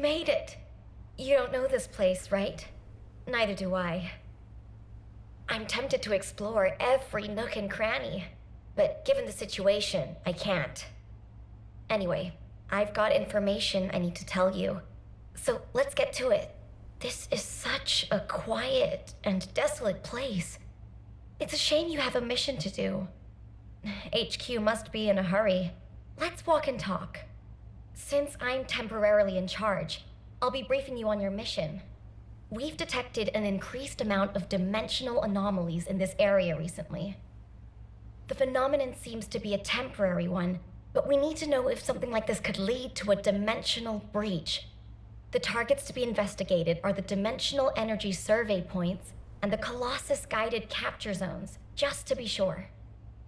made it. You don't know this place, right? Neither do I. I'm tempted to explore every nook and cranny, but given the situation, I can't. Anyway, I've got information I need to tell you. So let's get to it. This is such a quiet and desolate place. It's a shame you have a mission to do. HQ must be in a hurry. Let's walk and talk. Since I'm temporarily in charge, I'll be briefing you on your mission. We've detected an increased amount of dimensional anomalies in this area recently. The phenomenon seems to be a temporary one, but we need to know if something like this could lead to a dimensional breach. The targets to be investigated are the Dimensional Energy Survey Points and the Colossus Guided Capture Zones, just to be sure.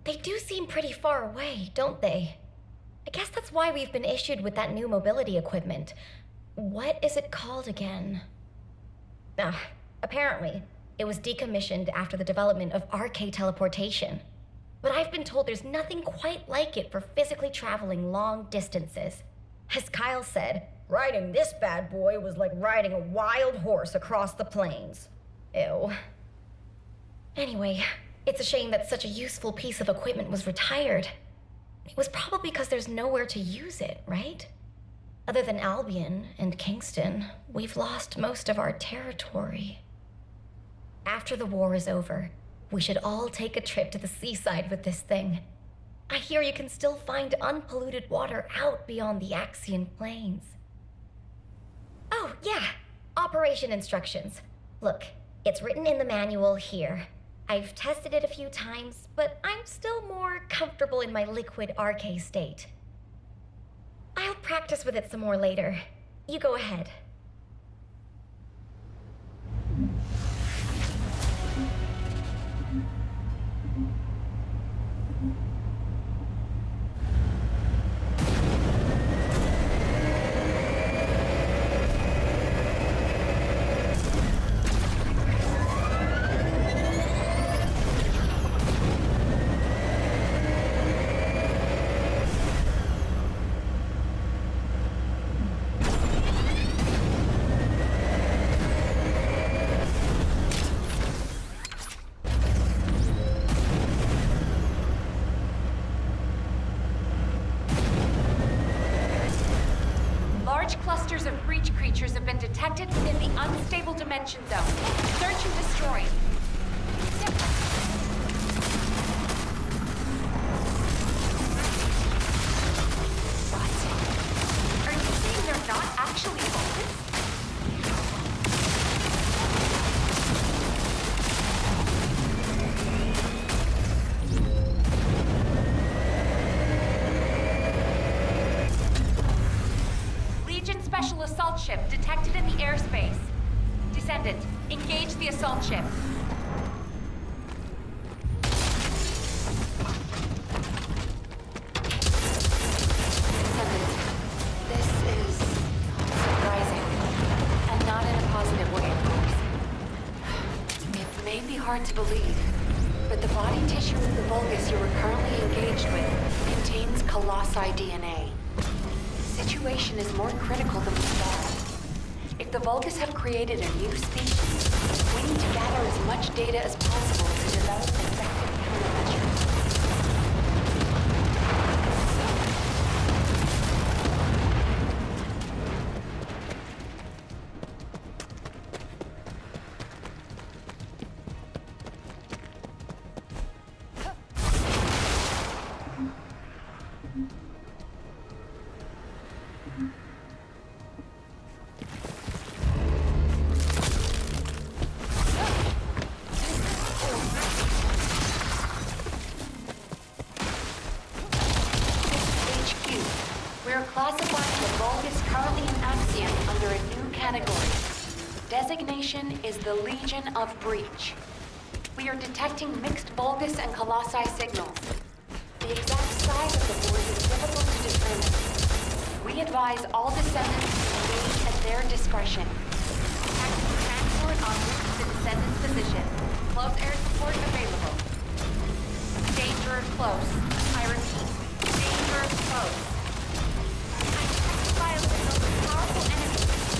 They do seem pretty far away, don't they? I guess that's why we've been issued with that new mobility equipment. What is it called again? Apparently, it was decommissioned after the development of RK teleportation. But I've been told there's nothing quite like it for physically traveling long distances. As Kyle said, riding this bad boy was like riding a wild horse across the plains. Ew. Anyway, it's a shame that such a useful piece of equipment was retired. It was probably because there's nowhere to use it, right? Other than Albion and Kingston, we've lost most of our territory. After the war is over, we should all take a trip to the seaside with this thing. I hear you can still find unpolluted water out beyond the Axian Plains. Oh, yeah, operation instructions. Look, it's written in the manual here. I've tested it a few times, but I'm still more comfortable in my liquid RK state. I'll practice with it some more later. You go ahead. Clusters of breach creatures have been detected within the unstable dimension zone. Search and destroy. What? Are you saying they're not actually Vulcans? Special assault ship detected in the airspace. Descendant, engage the assault ship. Descendant, this is surprising. And not in a positive way, of course. It may be hard to believe, but the body tissue of the Vulgus you are currently engaged with contains Colossi DNA. The situation is more critical than we thought. If the Vulgus have created a new species, we need to gather as much data as possible to develop effective countermeasures. Classifying the Vulgus currently in Axiom under a new category. Designation is the Legion of Breach. We are detecting mixed Vulgus and Colossi signals. The exact size of the void is difficult to determine. We advise all descendants to engage at their discretion. Active transport en route to Descendant's position. Close air support available. Danger close. I repeat, danger close. Biosignals of powerful enemies.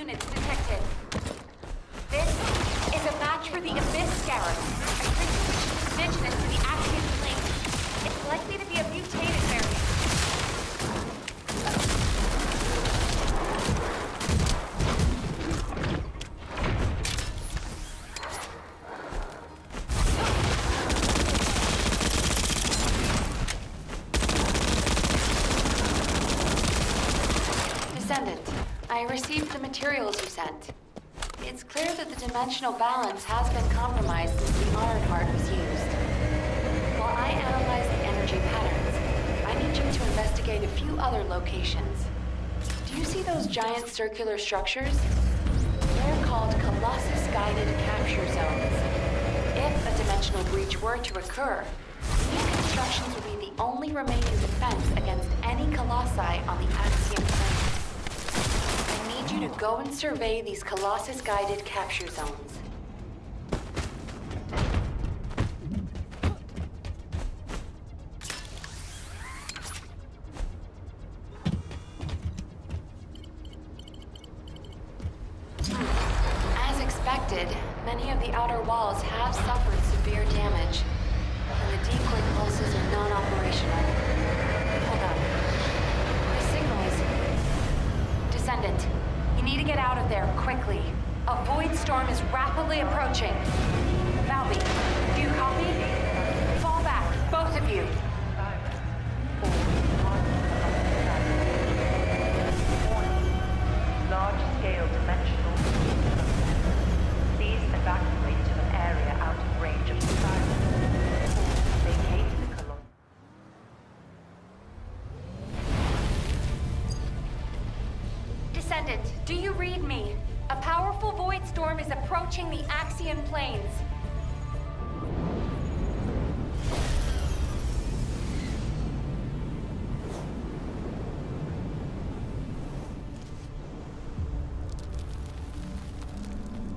units detected. This is a match for the Abyss Scarab, a creature which is indigenous to the Axian plane. It's likely to be a mutated variant. Descendant, I received the materials you sent. It's clear that the dimensional balance has been compromised since the Honored Heart was used. While I analyze the energy patterns, I need you to investigate a few other locations. Do you see those giant circular structures? They're called Colossus-guided capture zones. If a dimensional breach were to occur, these constructions would be the only remaining defense against any Colossi on the Axiom plane. I need you to go and survey these Colossus-guided capture zones. As expected, many of the outer walls have suffered severe damage, and the decoy pulses are non-operational. Hold on. The signal is... Descendant, you need to get out of there, quickly. A void storm is rapidly approaching. Valby, do you copy? Fall back, both of you. Large-scale dimensional. Please evacuate to an area out of range of society. Vacate the colony. Descendant, do you read me? A powerful void storm is approaching the Axian plains.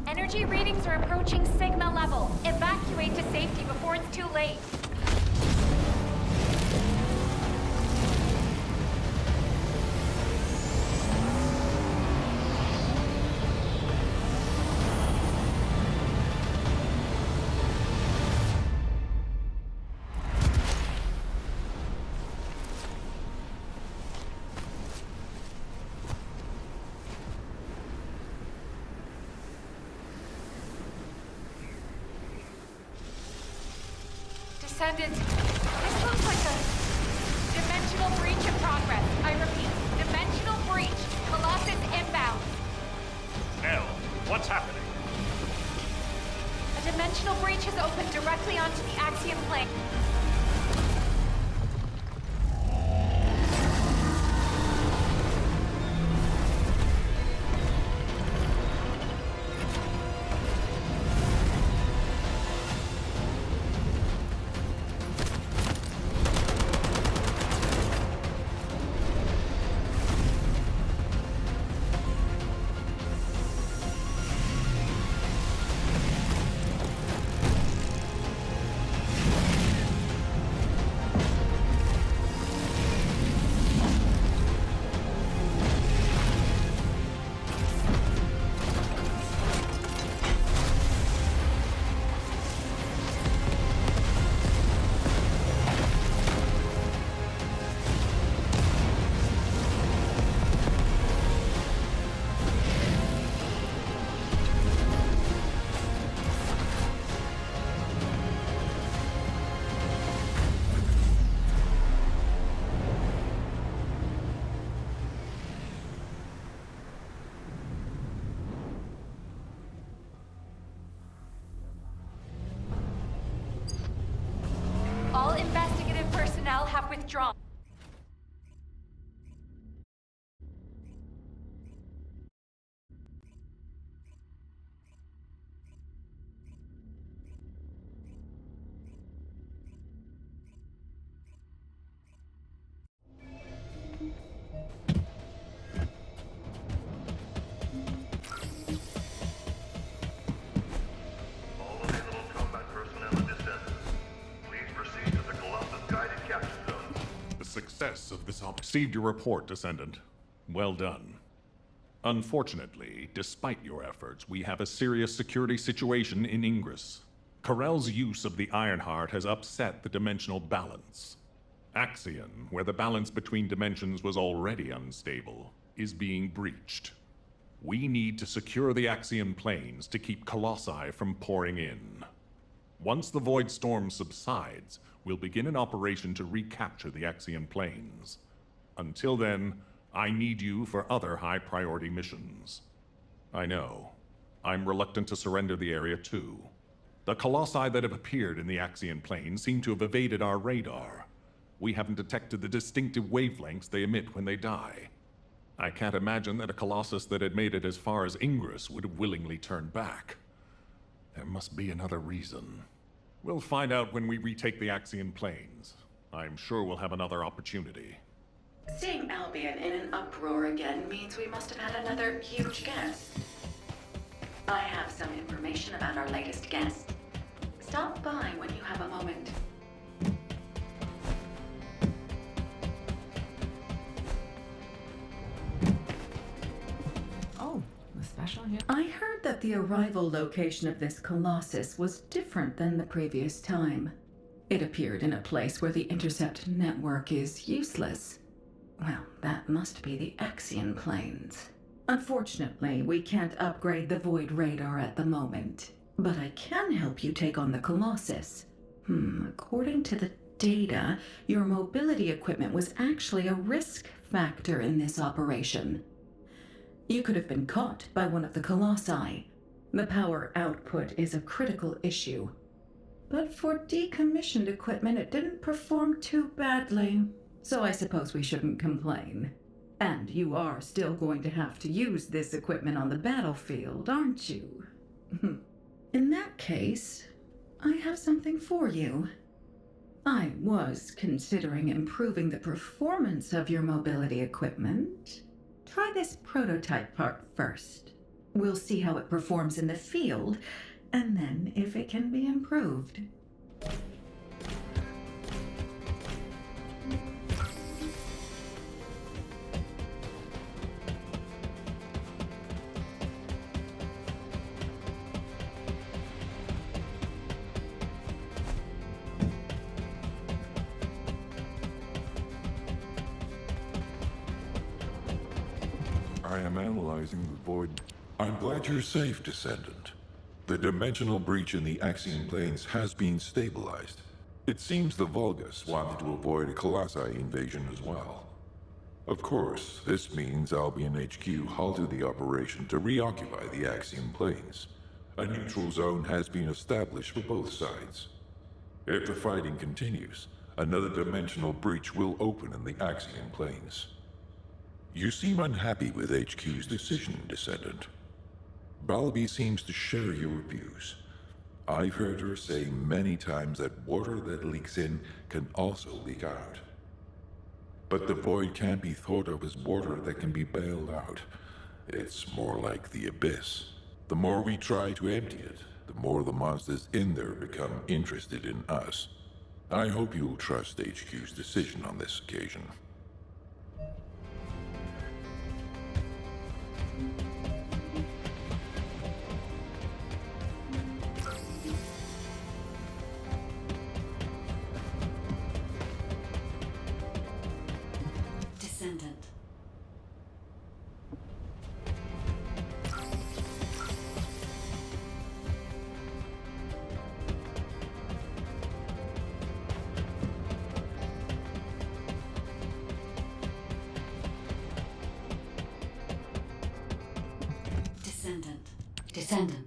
Energy readings are approaching Sigma level. Evacuate to safety before it's too late. Descendant, this looks like a dimensional breach in progress. I repeat, dimensional breach. Colossus inbound. Elle, what's happening? A dimensional breach has opened directly onto the Axiom plane. All investigative personnel have withdrawn. All available combat personnel and descendants, please proceed to the Colossus-guided capture zones. The success of this op received your report, Descendant. Well done. Unfortunately, despite your efforts, we have a serious security situation in Ingress. Corell's use of the Ironheart has upset the dimensional balance. Axion, where the balance between dimensions was already unstable, is being breached. We need to secure the Axion planes to keep Colossi from pouring in. Once the Void Storm subsides, we'll begin an operation to recapture the Axion planes. Until then, I need you for other high-priority missions. I know. I'm reluctant to surrender the area too. The Colossi that have appeared in the Axion plane seem to have evaded our radar. We haven't detected the distinctive wavelengths they emit when they die. I can't imagine that a Colossus that had made it as far as Ingress would have willingly turned back. There must be another reason. We'll find out when we retake the Axion planes. I'm sure we'll have another opportunity. Seeing Albion in an uproar again means we must have had another huge guest. I have some information about our latest guest. Stop by when you have a moment. Oh, the special here? I heard that the arrival location of this Colossus was different than the previous time. It appeared in a place where the intercept network is useless. Well, that must be the Axion planes. Unfortunately, we can't upgrade the Void radar at the moment. But I can help you take on the Colossus. According to the data, your mobility equipment was actually a risk factor in this operation. You could have been caught by one of the Colossi. The power output is a critical issue. But for decommissioned equipment, it didn't perform too badly. So I suppose we shouldn't complain. And you are still going to have to use this equipment on the battlefield, aren't you? In that case, I have something for you. I was considering improving the performance of your mobility equipment. Try this prototype part first. We'll see how it performs in the field, and then if it can be improved. I am analyzing the void. I'm glad you're safe, Descendant. The dimensional breach in the Axion planes has been stabilized. It seems the Vulgus wanted to avoid a Colossi invasion as well. Of course, this means Albion HQ halted the operation to reoccupy the Axion planes. A neutral zone has been established for both sides. If the fighting continues, another dimensional breach will open in the Axion planes. You seem unhappy with HQ's decision, Descendant. Balby seems to share your views. I've heard her say many times that water that leaks in can also leak out. But the void can't be thought of as water that can be bailed out. It's more like the abyss. The more we try to empty it, the more the monsters in there become interested in us. I hope you'll trust HQ's decision on this occasion. Descendant. Descendant.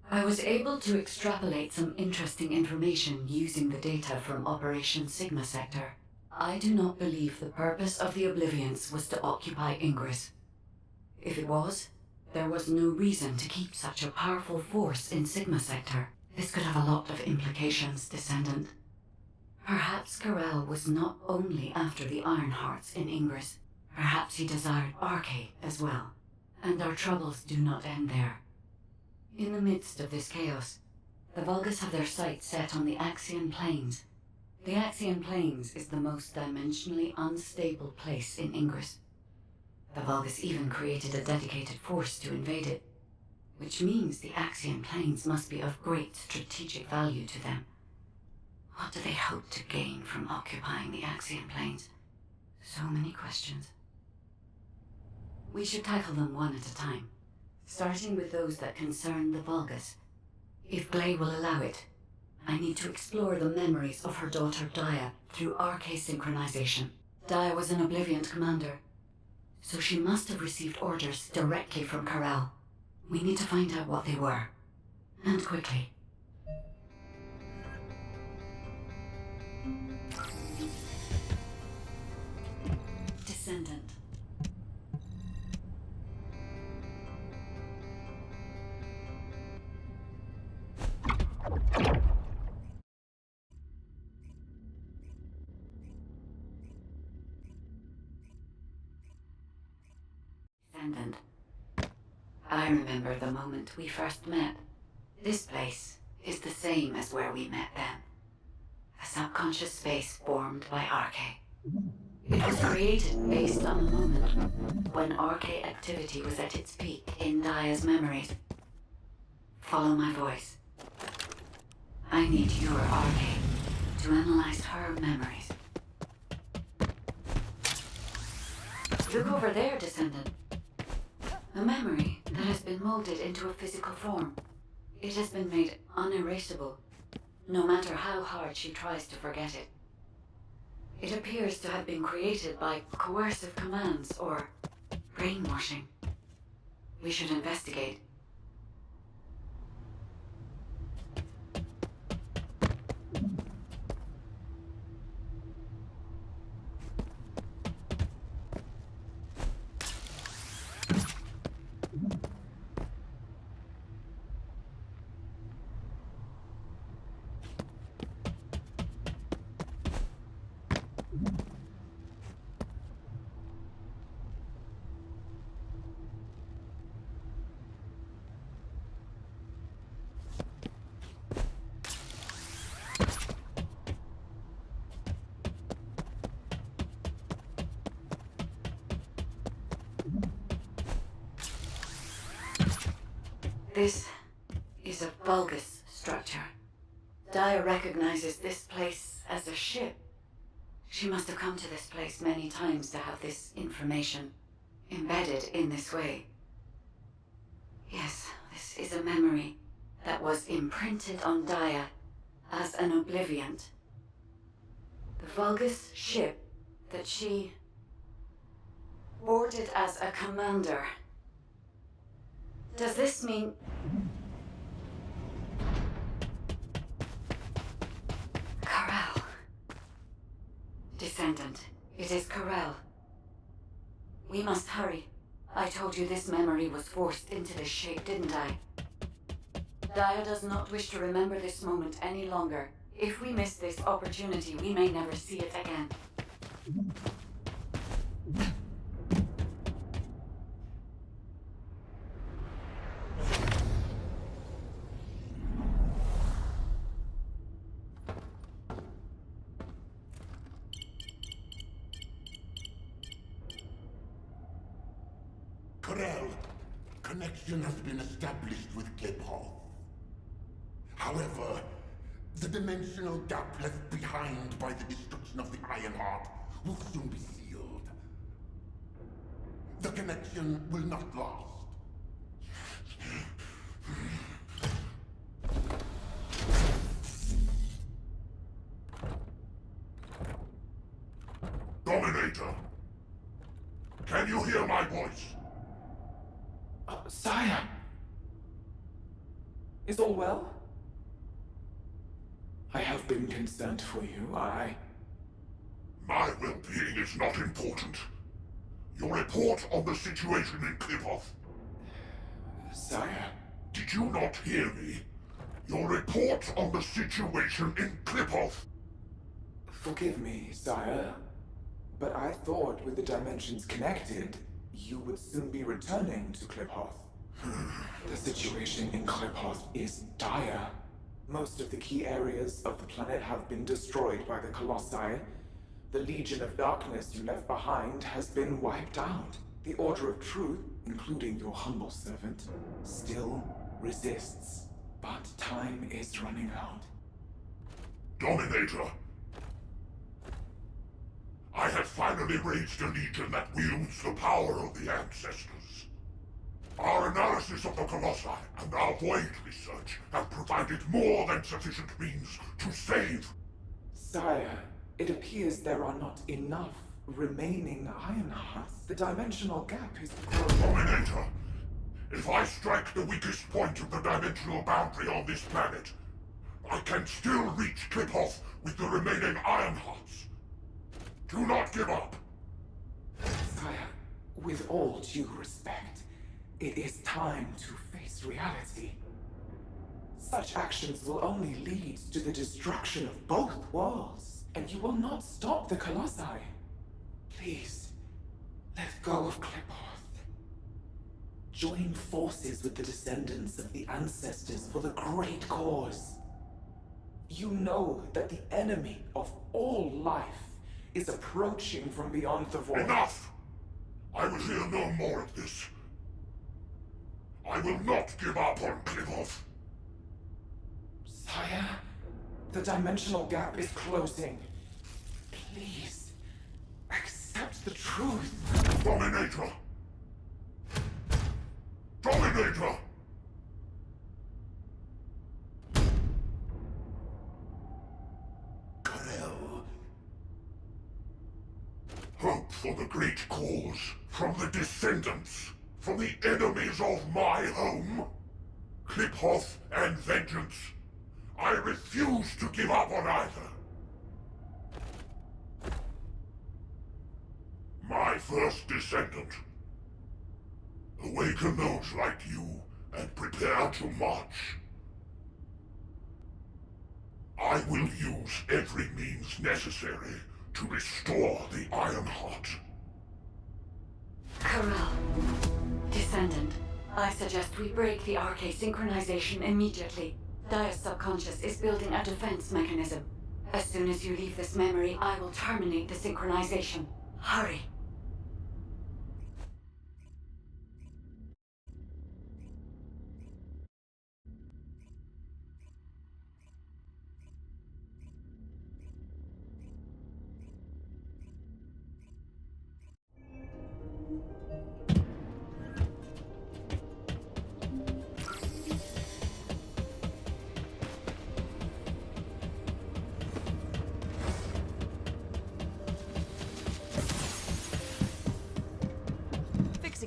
I was able to extrapolate some interesting information using the data from Operation Sigma Sector. I do not believe the purpose of the Oblivions was to occupy Ingress. If it was, there was no reason to keep such a powerful force in Sigma Sector. This could have a lot of implications, Descendant. Perhaps Corell was not only after the Ironhearts in Ingress. Perhaps he desired Arcade as well. And our troubles do not end there. In the midst of this chaos, the Vulgus have their sights set on the Axion Plains. The Axion Plains is the most dimensionally unstable place in Ingress. The Vulgus even created a dedicated force to invade it, which means the Axian planes must be of great strategic value to them. What do they hope to gain from occupying the Axian planes? So many questions. We should tackle them one at a time, starting with those that concern the Vulgus. If Glay will allow it, I need to explore the memories of her daughter Dia through RK synchronization. Dia was an Oblivion commander, so she must have received orders directly from Corel. We need to find out what they were, and quickly. Descendant. Descendant. I remember the moment we first met. This place is the same as where we met then. A subconscious space formed by RK. It was created based on the moment when RK activity was at its peak in Dia's memories. Follow my voice. I need your RK to analyze her memories. Look over there, Descendant. A memory that has been molded into a physical form. It has been made unerasable, no matter how hard she tries to forget it. It appears to have been created by coercive commands or brainwashing. We should investigate. This is a Vulgus structure. Dia recognizes this place as a ship. She must have come to this place many times to have this information embedded in this way. Yes, this is a memory that was imprinted on Dia as an Obliviant. The Vulgus ship that she boarded as a commander. Does this mean... Corel. Descendant, it is Corel. We must hurry. I told you this memory was forced into this shape, didn't I? Dia does not wish to remember this moment any longer. If we miss this opportunity, we may never see it again. Corel, connection has been established with Cliphoff. However, the dimensional gap left behind by the destruction of the Ironheart will soon be sealed. The connection will not last. Dominator! Can you hear my voice? Sire! Is all well? I have been concerned for you, My well-being is not important. Your report on the situation in Cliphoff. Sire? Did you not hear me? Your report on the situation in Cliphoff. Forgive me, sire, but I thought with the dimensions connected, you would soon be returning to Cliphoff. The situation in Cliphoff is dire. Most of the key areas of the planet have been destroyed by the Colossi. The Legion of Darkness you left behind has been wiped out. The Order of Truth, including your humble servant, still resists. But time is running out. Dominator! I have finally raised a legion that wields the power of the ancestors. Our analysis of the Colossi and our Void research have provided more than sufficient means to save. Sire, it appears there are not enough remaining Ironhearts. The dimensional gap is growing. Dominator! If I strike the weakest point of the dimensional boundary on this planet, I can still reach Kliphoth with the remaining Ironhearts. Do not give up! Sire, with all due respect, it is time to face reality. Such actions will only lead to the destruction of both worlds, and you will not stop the Colossi. Please, let go of Kliphoth. Join forces with the descendants of the ancestors for the great cause. You know that the enemy of all life is approaching from beyond the void. Enough! I will hear no more of this. I will not give up on Kliphoth. Sire, the dimensional gap is closing. Please, accept the truth. Dominator! Dominator! Karel. Hope for the great cause, from the Descendants, from the enemies of my home. Kliphoth and vengeance. I refuse to give up on either. My first Descendant. Awaken those like you, and prepare to march. I will use every means necessary to restore the Ironheart. Corral. Descendant. I suggest we break the RK synchronization immediately. Dia's subconscious is building a defense mechanism. As soon as you leave this memory, I will terminate the synchronization. Hurry.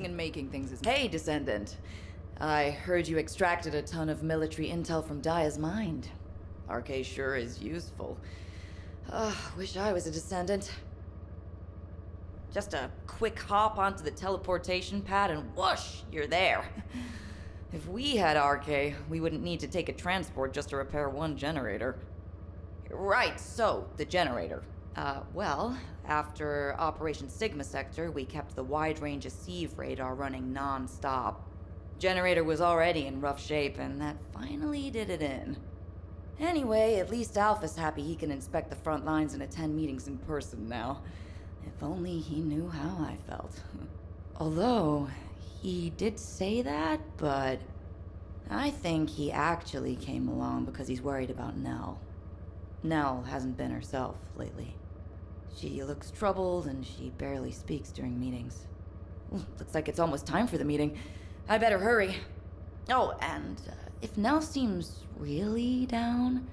And making things is— Hey, Descendant. I heard you extracted a ton of military intel from Dia's mind. RK sure is useful. Wish I was a Descendant. Just a quick hop onto the teleportation pad and whoosh, you're there. If we had RK, we wouldn't need to take a transport just to repair one generator. Right, so, the generator. Well, after Operation Sigma Sector, we kept the wide-range Sieve radar running non-stop. Generator was already in rough shape, and that finally did it in. Anyway, at least Alpha's happy he can inspect the front lines and attend meetings in person now. If only he knew how I felt. Although, he did say that, but I think he actually came along because he's worried about Nell. Nell hasn't been herself lately. She looks troubled, and she barely speaks during meetings. Looks like it's almost time for the meeting. I better hurry. Oh, and if Nell seems really down,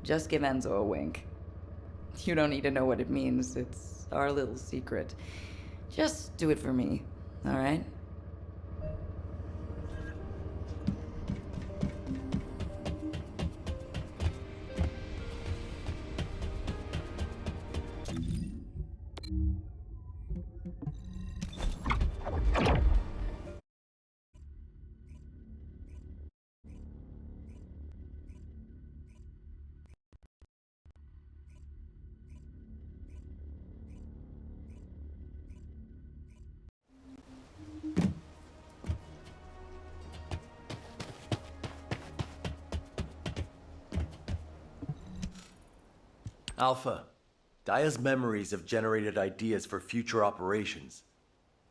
just give Enzo a wink. You don't need to know what it means. It's our little secret. Just do it for me, all right? Alpha, Dia's memories have generated ideas for future operations.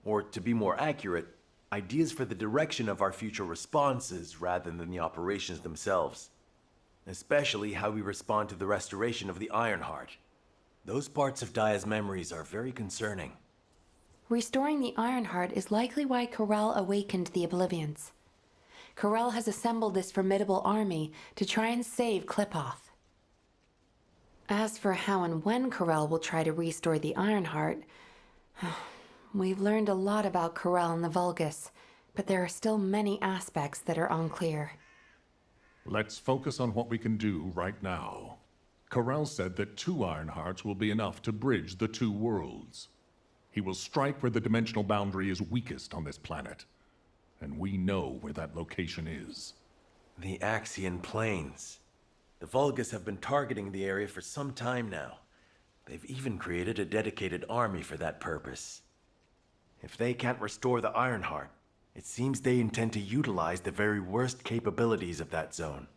Or, to be more accurate, ideas for the direction of our future responses rather than the operations themselves. Especially how we respond to the restoration of the Ironheart. Those parts of Daya's memories are very concerning. Restoring the Ironheart is likely why Corel awakened the Oblivions. Corel has assembled this formidable army to try and save Kliphoth. As for how and when Corel will try to restore the Ironheart, we've learned a lot about Corel and the Vulgus, but there are still many aspects that are unclear. Let's focus on what we can do right now. Corel said that 2 Ironhearts will be enough to bridge the 2 worlds. He will strike where the dimensional boundary is weakest on this planet. And we know where that location is. The Axian Plains. The Vulgus have been targeting the area for some time now. They've even created a dedicated army for that purpose. If they can't restore the Ironheart, it seems they intend to utilize the very worst capabilities of that zone.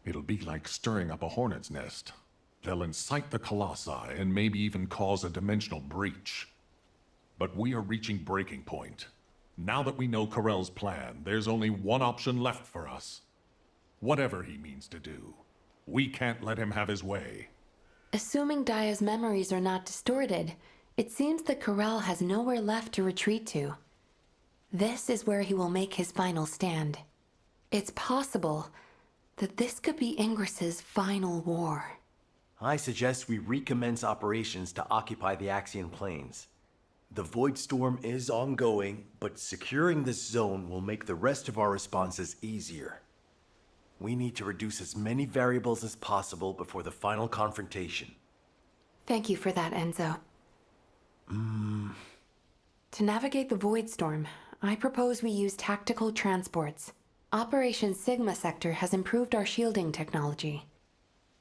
It'll be like stirring up a hornet's nest. They'll incite the Colossi and maybe even cause a dimensional breach. But we are reaching breaking point. Now that we know Corel's plan, there's only one option left for us. Whatever he means to do, we can't let him have his way. Assuming Daya's memories are not distorted, it seems that Corel has nowhere left to retreat to. This is where he will make his final stand. It's possible that this could be Ingris's final war. I suggest we recommence operations to occupy the Axian Plains. The Void Storm is ongoing, but securing this zone will make the rest of our responses easier. We need to reduce as many variables as possible before the final confrontation. Thank you for that, Enzo. To navigate the Void Storm, I propose we use tactical transports. Operation Sigma Sector has improved our shielding technology.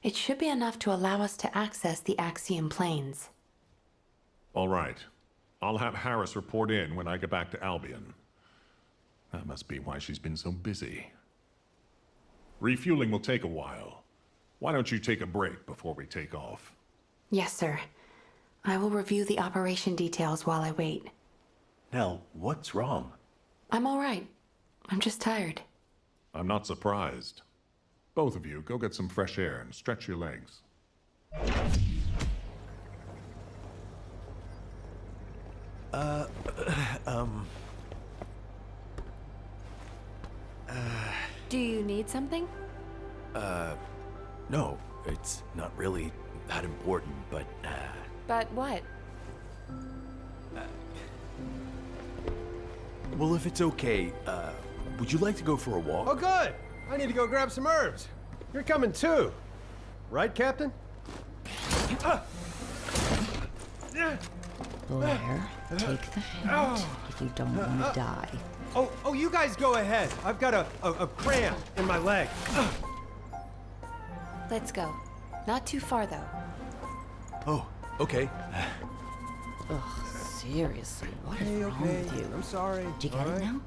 It should be enough to allow us to access the Axian Plains. All right. I'll have Harris report in when I get back to Albion. That must be why she's been so busy. Refueling will take a while. Why don't you take a break before we take off? Yes, sir. I will review the operation details while I wait. Nell, what's wrong? I'm all right. I'm just tired. I'm not surprised. Both of you, go get some fresh air and stretch your legs. Do you need something? No, it's not really that important, but, But what? well, if it's okay, would you like to go for a walk? Oh, good! I need to go grab some herbs. You're coming too. Right, Captain? Blair, take the hint if you don't want to die. Oh, you guys go ahead. I've got a cramp in my leg. Let's go. Not too far, though. Oh, okay. Ugh, seriously, what is wrong with you? I'm sorry. Did you get it now?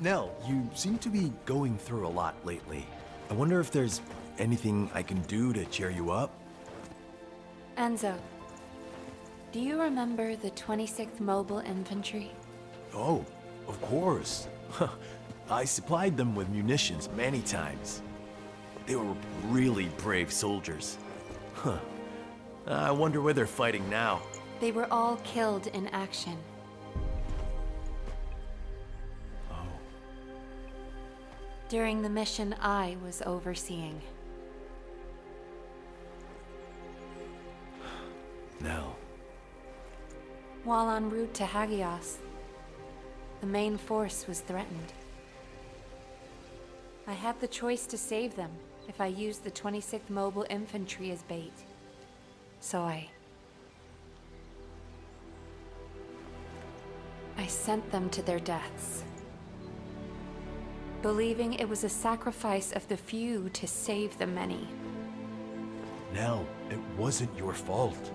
Nell, you seem to be going through a lot lately. I wonder if there's anything I can do to cheer you up? Enzo, do you remember the 26th Mobile Infantry? Oh, of course. I supplied them with munitions many times. They were really brave soldiers. Huh. I wonder where they're fighting now. They were all killed in action. During the mission I was overseeing. Nell. While en route to Hagios, the main force was threatened. I had the choice to save them if I used the 26th Mobile Infantry as bait. So I sent them to their deaths, believing it was a sacrifice of the few to save the many. Nell, it wasn't your fault.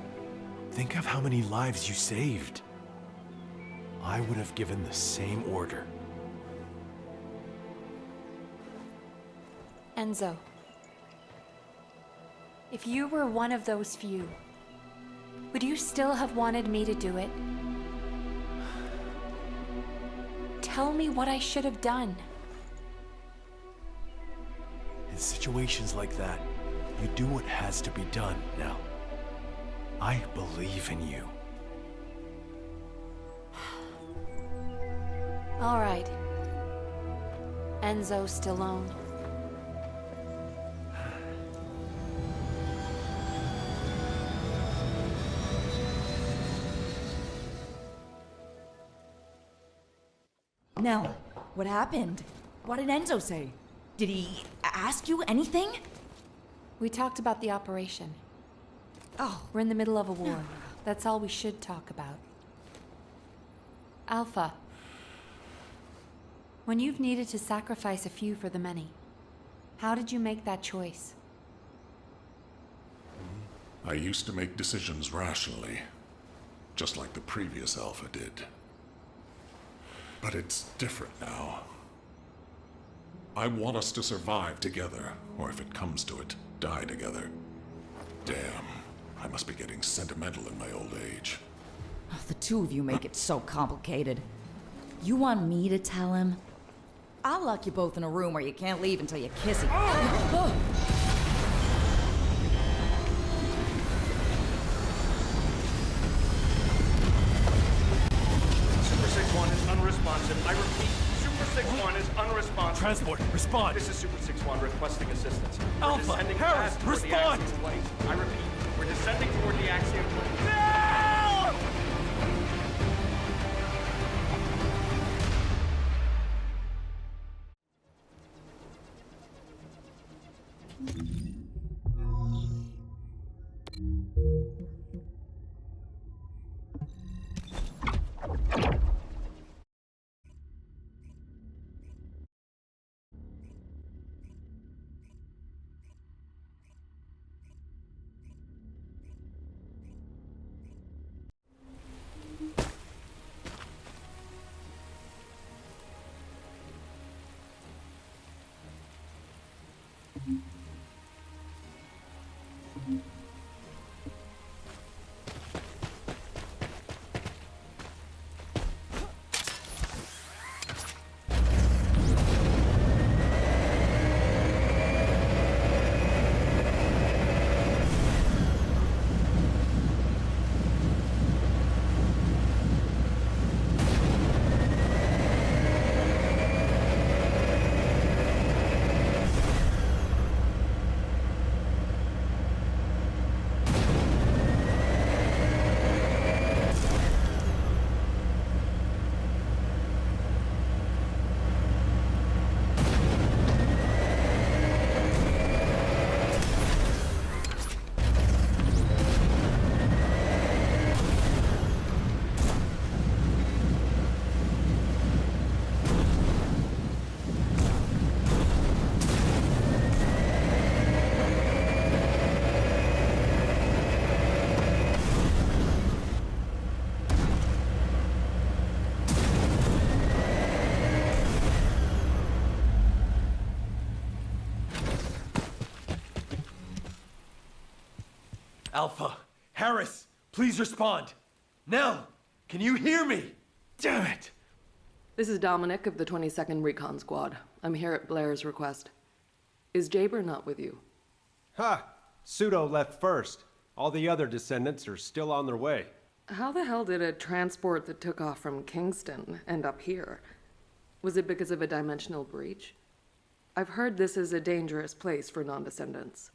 Think of how many lives you saved. I would have given the same order. Enzo, if you were one of those few, would you still have wanted me to do it? Tell me what I should have done. In situations like that, you do what has to be done, Nell. I believe in you. All right. Enzo Stallone. Nell, what happened? What did Enzo say? Did he ask you anything? We talked about the operation. Oh. We're in the middle of a war. That's all we should talk about. Alpha. When you've needed to sacrifice a few for the many, how did you make that choice? I used to make decisions rationally, just like the previous Alpha did. But it's different now. I want us to survive together, or if it comes to it, die together. Damn, I must be getting sentimental in my old age. Oh, the two of you make it so complicated. You want me to tell him? I'll lock you both in a room where you can't leave until you kiss him. Oh. Super 6-1 is unresponsive. I repeat, Super 6-1 is unresponsive. Transport, respond! This is Super 6-1 requesting assistance. We're Alpha, descending Harris, fast toward the respond! Axiom planes. I repeat, we're descending toward the Axiom planes. Alpha, Harris, please respond. Nell, can you hear me? Damn it! This is Dominic of the 22nd Recon Squad. I'm here at Blair's request. Is Jaber not with you? Ha! Pseudo left first. All the other descendants are still on their way. How the hell did a transport that took off from Kingston end up here? Was it because of a dimensional breach? I've heard this is a dangerous place for non-descendants.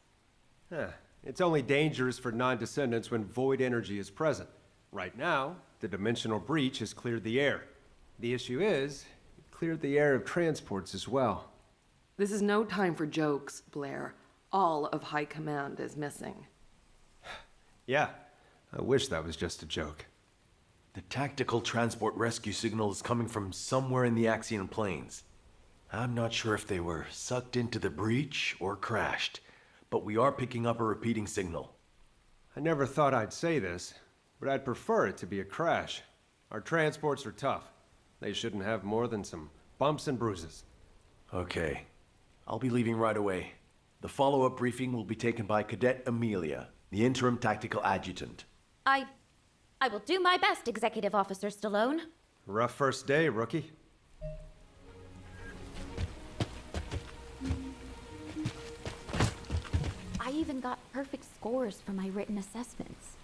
It's only dangerous for non-descendants when void energy is present. Right now, the dimensional breach has cleared the air. The issue is, it cleared the air of transports as well. This is no time for jokes, Blair. All of High Command is missing. Yeah, I wish that was just a joke. The tactical transport rescue signal is coming from somewhere in the Axion plains. I'm not sure if they were sucked into the breach or crashed, but we are picking up a repeating signal. I never thought I'd say this, but I'd prefer it to be a crash. Our transports are tough. They shouldn't have more than some bumps and bruises. Okay. I'll be leaving right away. The follow-up briefing will be taken by Cadet Amelia, the interim tactical adjutant. I will do my best, Executive Officer Stallone. Rough first day, rookie. I even got perfect scores for my written assessments.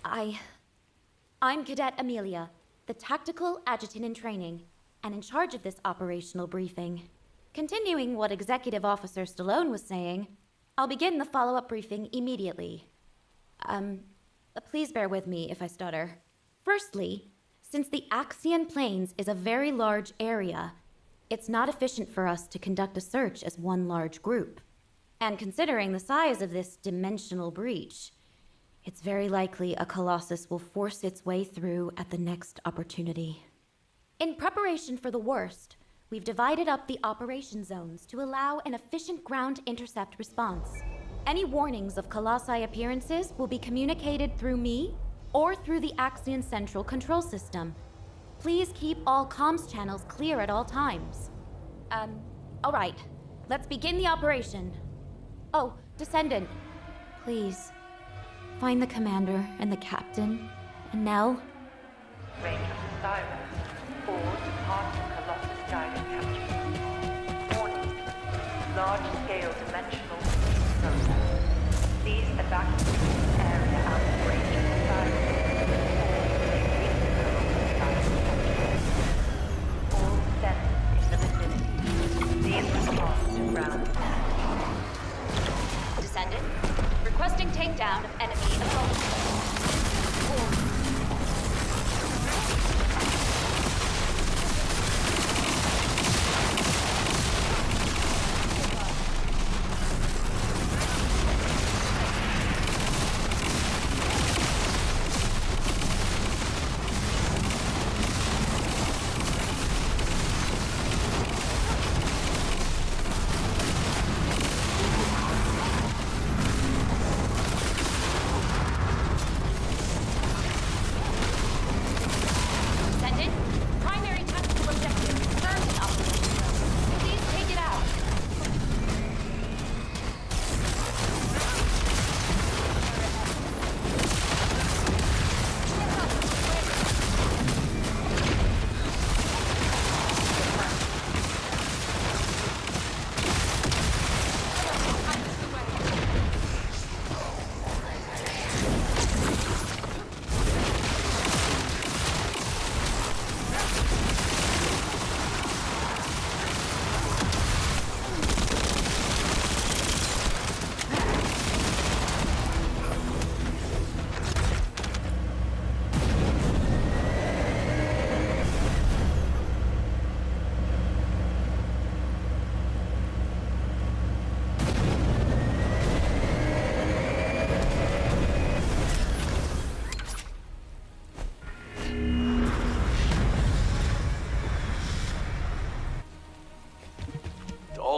I'm Cadet Amelia, the tactical adjutant in training, and in charge of this operational briefing. Continuing what Executive Officer Stallone was saying, I'll begin the follow-up briefing immediately. Please bear with me if I stutter. Firstly, since the Axian Plains is a very large area, it's not efficient for us to conduct a search as one large group. And considering the size of this dimensional breach, it's very likely a Colossus will force its way through at the next opportunity. In preparation for the worst, we've divided up the operation zones to allow an efficient ground intercept response. Any warnings of Colossi appearances will be communicated through me or through the Axion Central Control System. Please keep all comms channels clear at all times. All right. Let's begin the operation. Oh, Descendant, please. Find the commander and the captain, and Nell. Range of the siren. Forward departing Colossus guided capture. Warning. Large-scale dimensional process. Please evacuate this area out of range of the siren. All Descendants in the vicinity. Please respond to ground attack. Descendant, requesting takedown of enemy assault.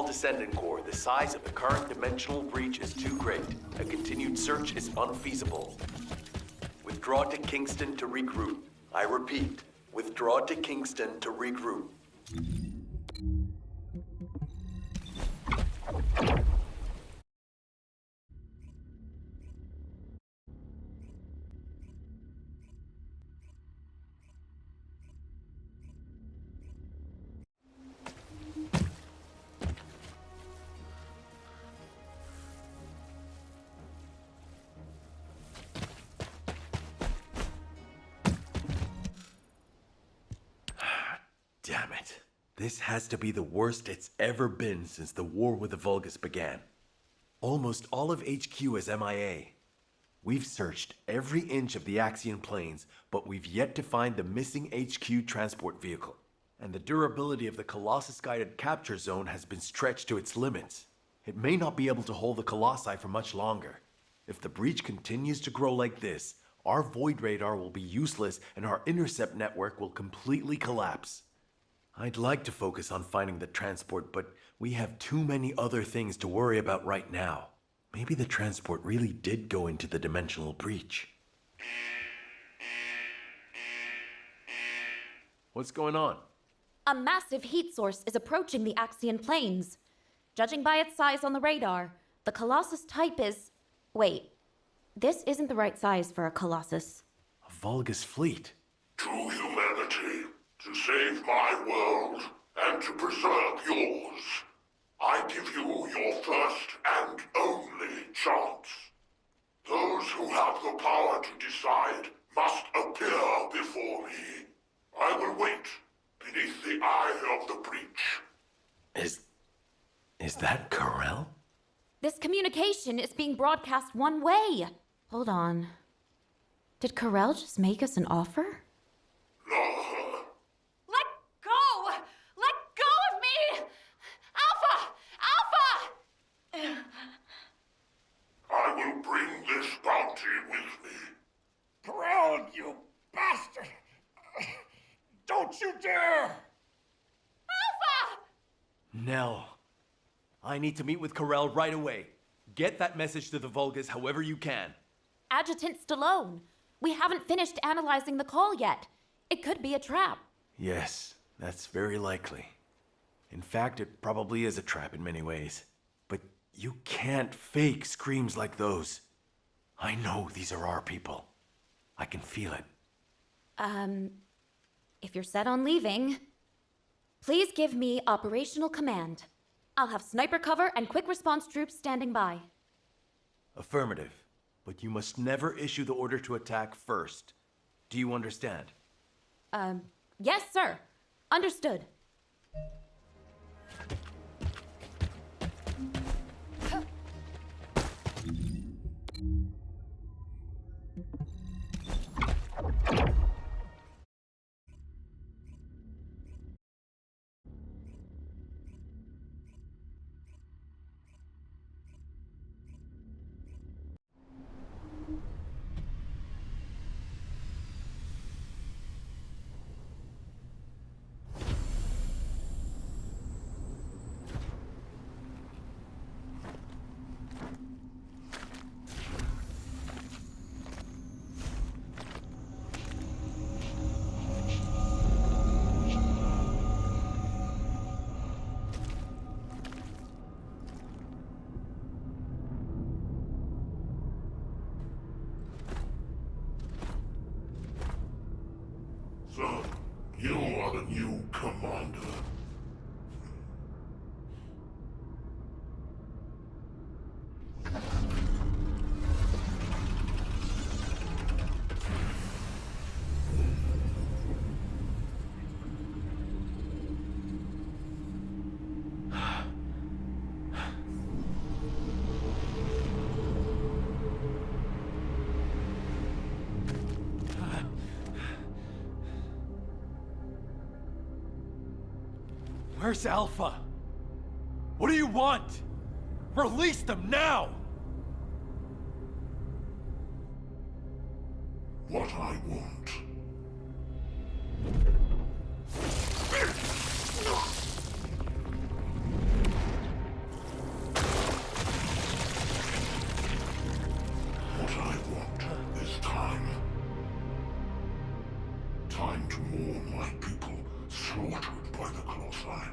Descendant Corps, the size of the current dimensional breach is too great. A continued search is unfeasible. Withdraw to Kingston to regroup. I repeat, withdraw to Kingston to regroup. Damn it. This has to be the worst it's ever been since the war with the Vulgus began. Almost all of HQ is MIA. We've searched every inch of the Axian Plains, but we've yet to find the missing HQ transport vehicle. And the durability of the Colossus-guided capture zone has been stretched to its limits. It may not be able to hold the Colossi for much longer. If the breach continues to grow like this, our Void Radar will be useless and our intercept network will completely collapse. I'd like to focus on finding the transport, but we have too many other things to worry about right now. Maybe the transport really did go into the dimensional breach. What's going on? A massive heat source is approaching the Axian plains. Judging by its size on the radar, the Colossus type is... Wait, this isn't the right size for a Colossus. A Vulgus fleet. To humanity, to save my world, and to preserve yours, I give you your first and only chance. Those who have the power to decide must appear before me. I will wait beneath the eye of the breach. Is that Corel? This communication is being broadcast one way. Hold on. Did Corel just make us an offer? Let go! Let go of me! Alpha! Alpha! I will bring this bounty with me. Corel, you bastard! Don't you dare! Alpha! Nell, I need to meet with Corel right away. Get that message to the Vulgus however you can. Adjutant Stallone, we haven't finished analyzing the call yet. It could be a trap. Yes, that's very likely. In fact, it probably is a trap in many ways. But you can't fake screams like those. I know these are our people. I can feel it. If you're set on leaving, please give me operational command. I'll have sniper cover and quick response troops standing by. Affirmative. But you must never issue the order to attack first. Do you understand? Yes, sir. Understood. So, you are the new commander. Where's Alpha? What do you want? Release them now! What I want. What I want is time. Time to mourn my people slaughtered by the Colossi.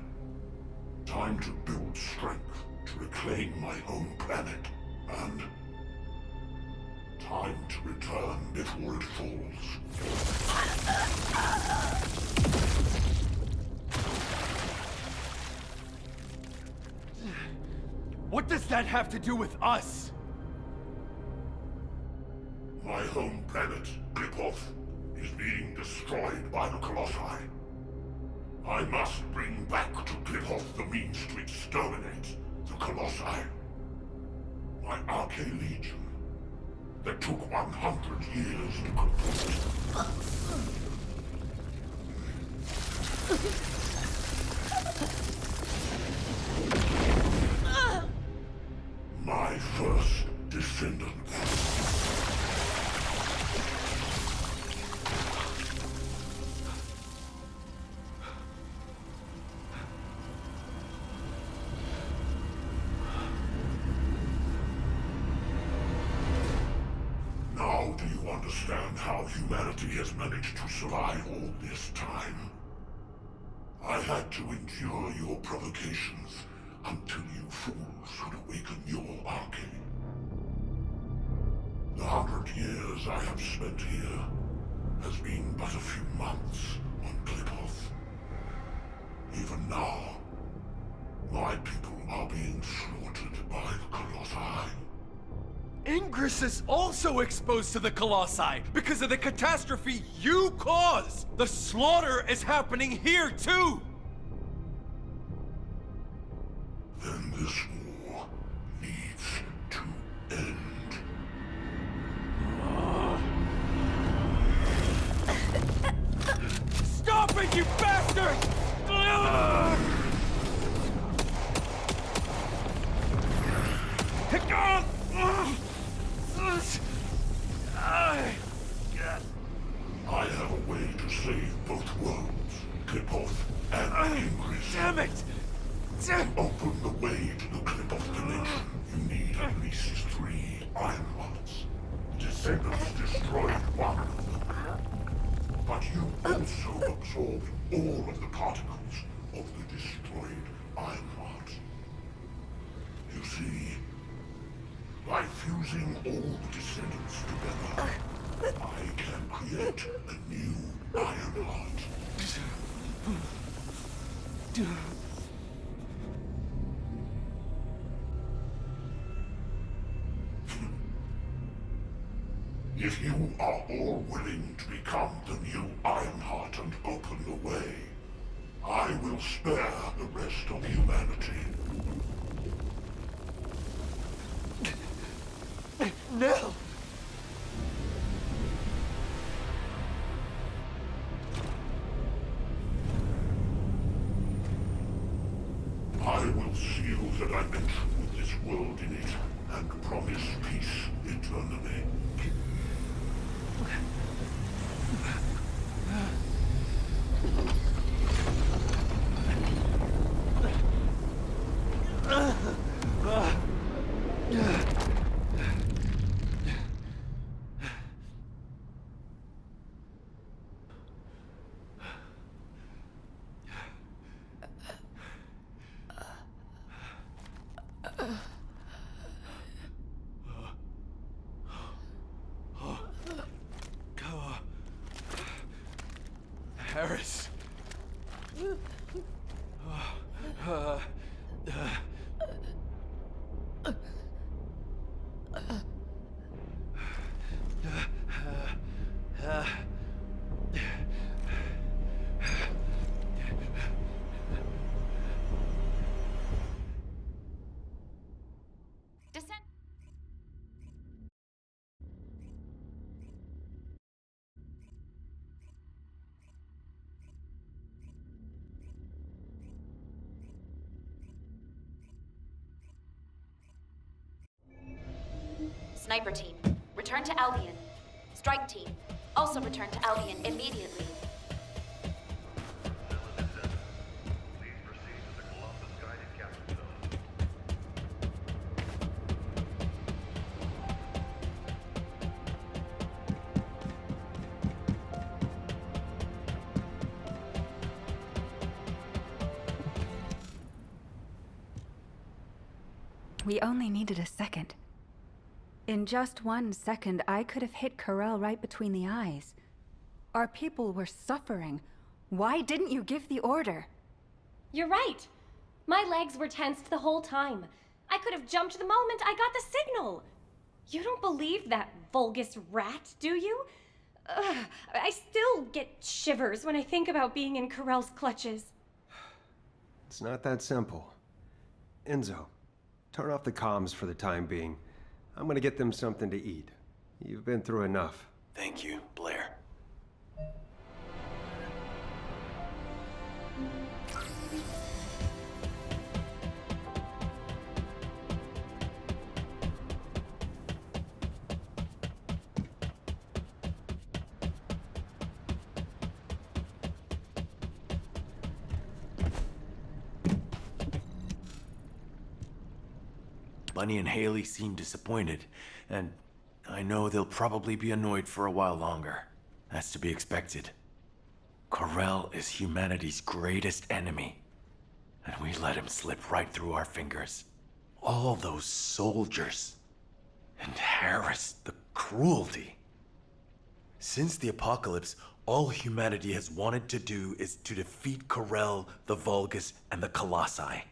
Time to build strength to reclaim my own planet. And time to return before it falls. What does that have to do with us? My home planet, Clipoth, is being destroyed by the Colossi. I must bring back to Clipoth the means to exterminate the Colossi. My Archlegion, that took 100 years to complete. My first descendant. Now do you understand how humanity has managed to survive all this time? I had to endure your provocations until you fools could awaken your arcane. The 100 years I have spent here has been but a few months on Kliphoth. Even now, my people are being slaughtered by the Colossi. Ingress is also exposed to the Colossi because of the catastrophe you caused! The slaughter is happening here too! Then this war needs to end. Stop it, you bastard! I have a way to save both worlds, Kliphoth and Ingress. Damn it! To open the way to the Kliphoth dimension, you need at least 3 Ironhearts. Descendants destroyed one of them. But you also absorbed all of the particles of the destroyed Ironheart. You see, by fusing all the Descendants together, I can create a new Ironheart. If you are all willing to become the new Ironheart and open the way, I will spare the rest of humanity. No! I will seal the dimension with this world in it and promise peace eternally. Harris. Sniper team, return to Albion. Strike team, also return to Albion immediately. We only needed a second. In just 1 second, I could have hit Corell right between the eyes. Our people were suffering. Why didn't you give the order? You're right. My legs were tensed the whole time. I could have jumped the moment I got the signal. You don't believe that Vulgus rat, do you? Ugh, I still get shivers when I think about being in Corell's clutches. It's not that simple. Enzo, turn off the comms for the time being. I'm gonna get them something to eat. You've been through enough. Thank you, Blair. Bunny and Haley seem disappointed, and I know they'll probably be annoyed for a while longer. That's to be expected. Corel is humanity's greatest enemy, and we let him slip right through our fingers. All those soldiers. And Harris, the cruelty. Since the apocalypse, all humanity has wanted to do is to defeat Corel, the Vulgus, and the Colossi.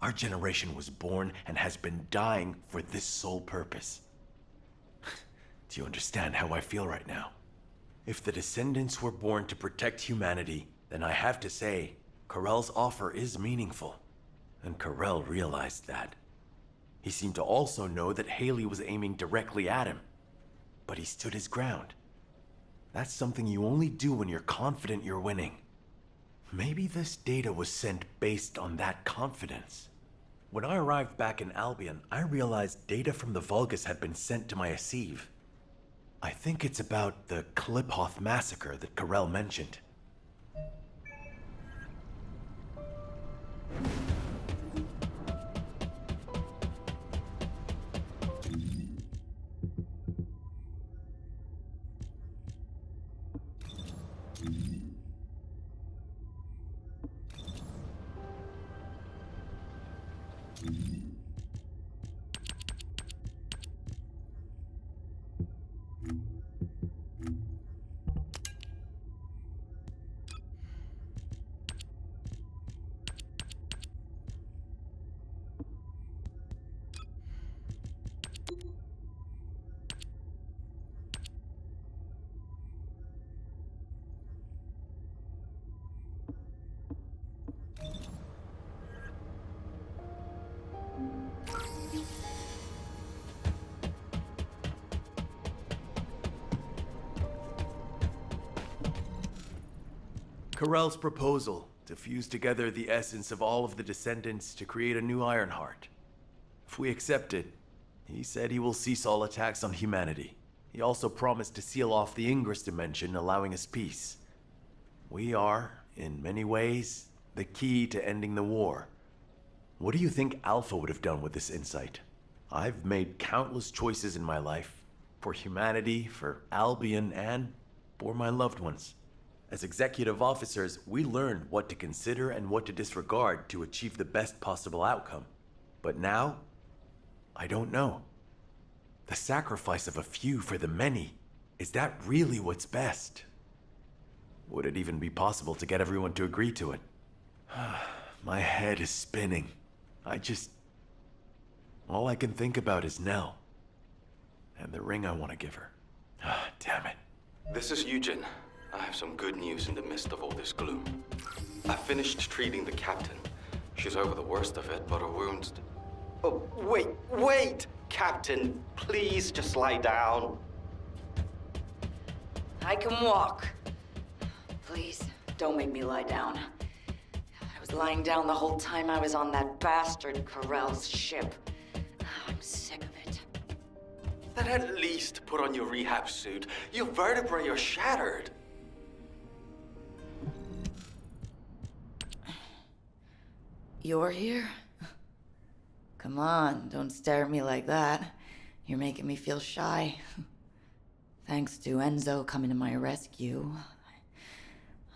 Our generation was born and has been dying for this sole purpose. Do you understand how I feel right now? If the Descendants were born to protect humanity, then I have to say, Corel's offer is meaningful. And Corel realized that. He seemed to also know that Haley was aiming directly at him. But he stood his ground. That's something you only do when you're confident you're winning. Maybe this data was sent based on that confidence. When I arrived back in Albion, I realized data from the Vulgus had been sent to my Asive. I think it's about the Kliphoth massacre that Corel mentioned. Corel's proposal to fuse together the essence of all of the Descendants to create a new Ironheart. If we accept it, he said he will cease all attacks on humanity. He also promised to seal off the Ingress dimension, allowing us peace. We are, in many ways, the key to ending the war. What do you think Alpha would have done with this insight? I've made countless choices in my life, for humanity, for Albion, and for my loved ones. As executive officers, we learned what to consider and what to disregard to achieve the best possible outcome. But now, I don't know. The sacrifice of a few for the many, is that really what's best? Would it even be possible to get everyone to agree to it? My head is spinning. All I can think about is Nell. And the ring I want to give her. Damn it. This is Eugen. I have some good news in the midst of all this gloom. I finished treating the captain. She's over the worst of it, but her wounds... Oh, wait! Captain, please just lie down. I can walk. Please, don't make me lie down. I was lying down the whole time I was on that bastard Corel's ship. I'm sick of it. Then at least put on your rehab suit. Your vertebrae are shattered. You're here? Come on, don't stare at me like that. You're making me feel shy. Thanks to Enzo coming to my rescue,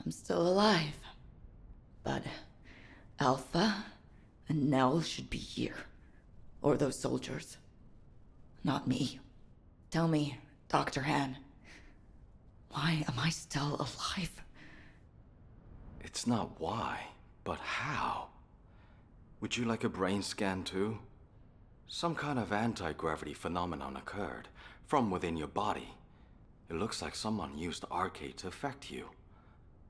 I'm still alive. But Alpha and Nell should be here. Or those soldiers. Not me. Tell me, Dr. Han, why am I still alive? It's not why, but how. Would you like a brain scan too? Some kind of anti-gravity phenomenon occurred from within your body. It looks like someone used Arcade to affect you.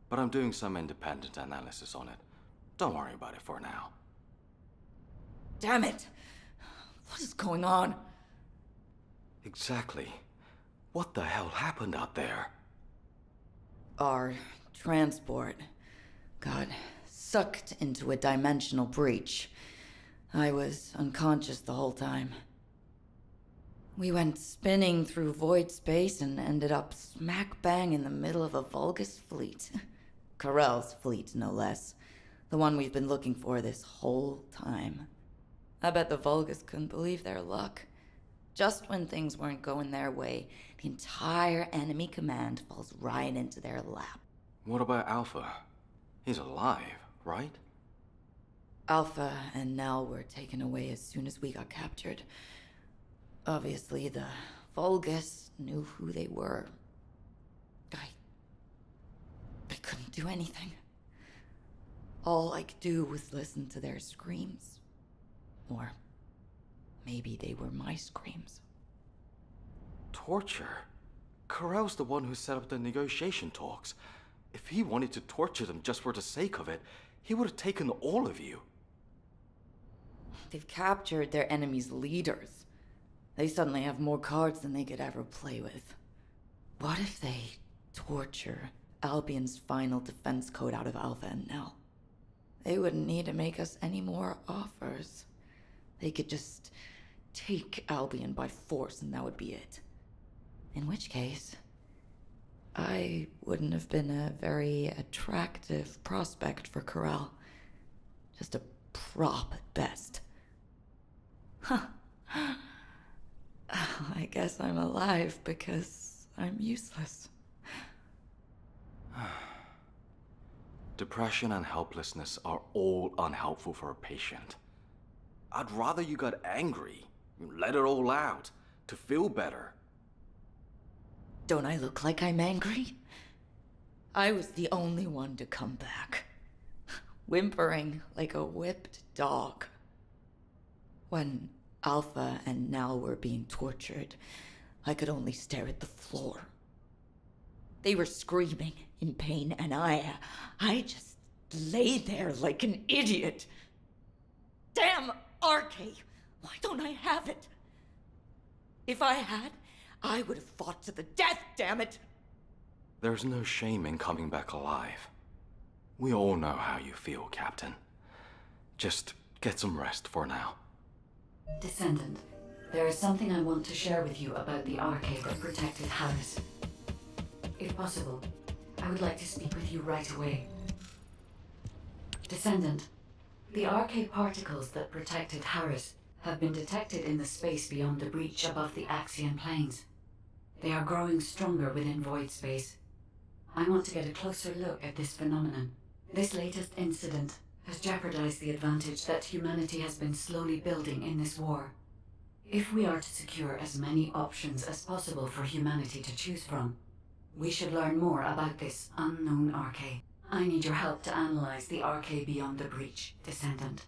But I'm doing some independent analysis on it. Don't worry about it for now. Damn it! What is going on? Exactly. What the hell happened out there? Our transport got sucked into a dimensional breach. I was unconscious the whole time. We went spinning through void space and ended up smack bang in the middle of a Vulgus fleet. Corel's fleet, no less. The one we've been looking for this whole time. I bet the Vulgus couldn't believe their luck. Just when things weren't going their way, the entire enemy command falls right into their lap. What about Alpha? He's alive, right? Alpha and Nal were taken away as soon as we got captured. Obviously, the Vulgus knew who they were. I couldn't do anything. All I could do was listen to their screams. Or maybe they were my screams. Torture? Corell's the one who set up the negotiation talks. If he wanted to torture them just for the sake of it, he would have taken all of you. They've captured their enemy's leaders. They suddenly have more cards than they could ever play with. What if they torture Albion's final defense code out of Alpha and Nell? They wouldn't need to make us any more offers. They could just take Albion by force and that would be it. In which case, I wouldn't have been a very attractive prospect for Corell. Just a prop at best. Huh. I guess I'm alive because I'm useless. Depression and helplessness are all unhelpful for a patient. I'd rather you got angry, let it all out, to feel better. Don't I look like I'm angry? I was the only one to come back, whimpering like a whipped dog. When Alpha and Nal were being tortured, I could only stare at the floor. They were screaming in pain, and I just lay there like an idiot. Damn Arcade! Why don't I have it? If I had, I would have fought to the death, damn it! There's no shame in coming back alive. We all know how you feel, Captain. Just get some rest for now. Descendant, there is something I want to share with you about the arcade that protected Harris. If possible, I would like to speak with you right away. Descendant, the arcade particles that protected Harris have been detected in the space beyond the breach above the Axian plains. They are growing stronger within void space. I want to get a closer look at this phenomenon. This latest incident has jeopardized the advantage that humanity has been slowly building in this war. If we are to secure as many options as possible for humanity to choose from, we should learn more about this unknown arcade. I need your help to analyze the arcade beyond the breach, Descendant.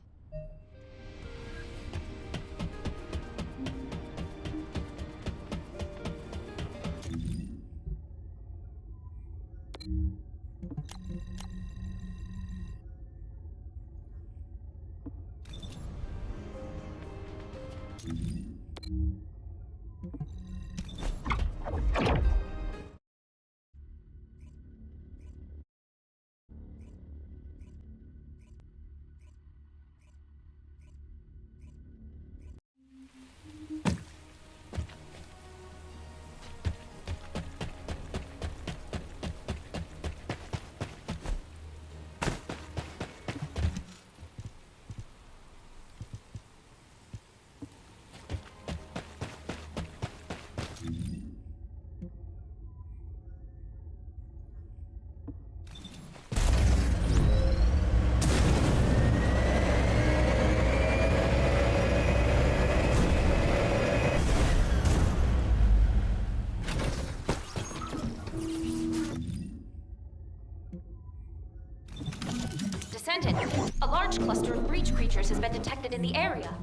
Descendant, a large cluster of breach creatures has been detected in the area.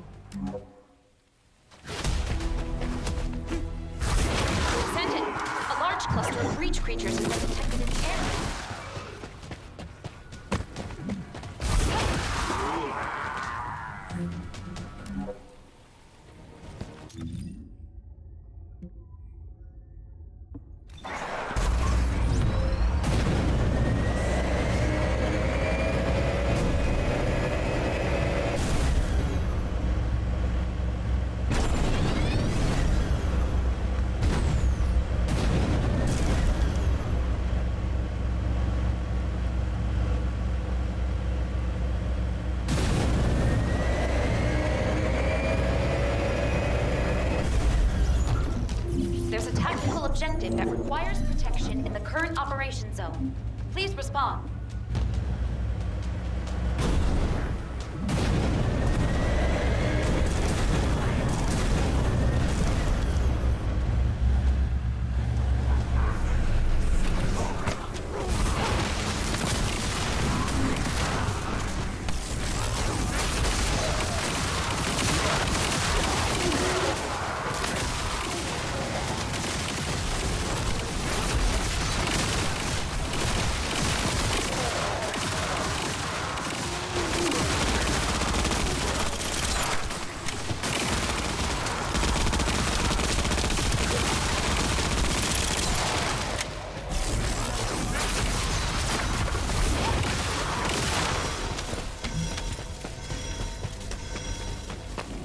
Descendant, a large cluster of breach creatures has been detected in the area. Objective that requires protection in the current operation zone. Please respond.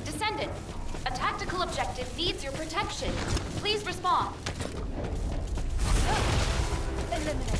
Descendant, a tactical objective needs your protection. Please respond. Eliminate.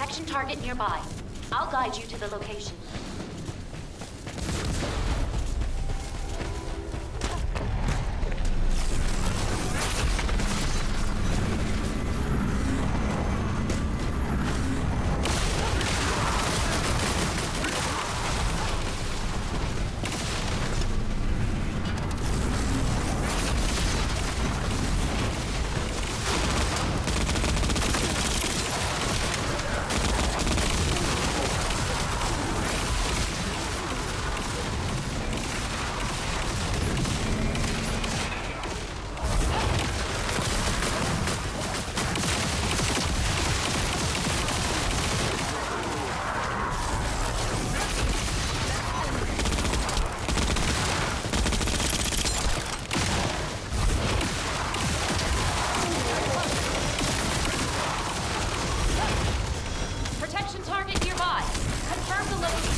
Protection target nearby. I'll guide you to the location. Protection target nearby. Confirm the location.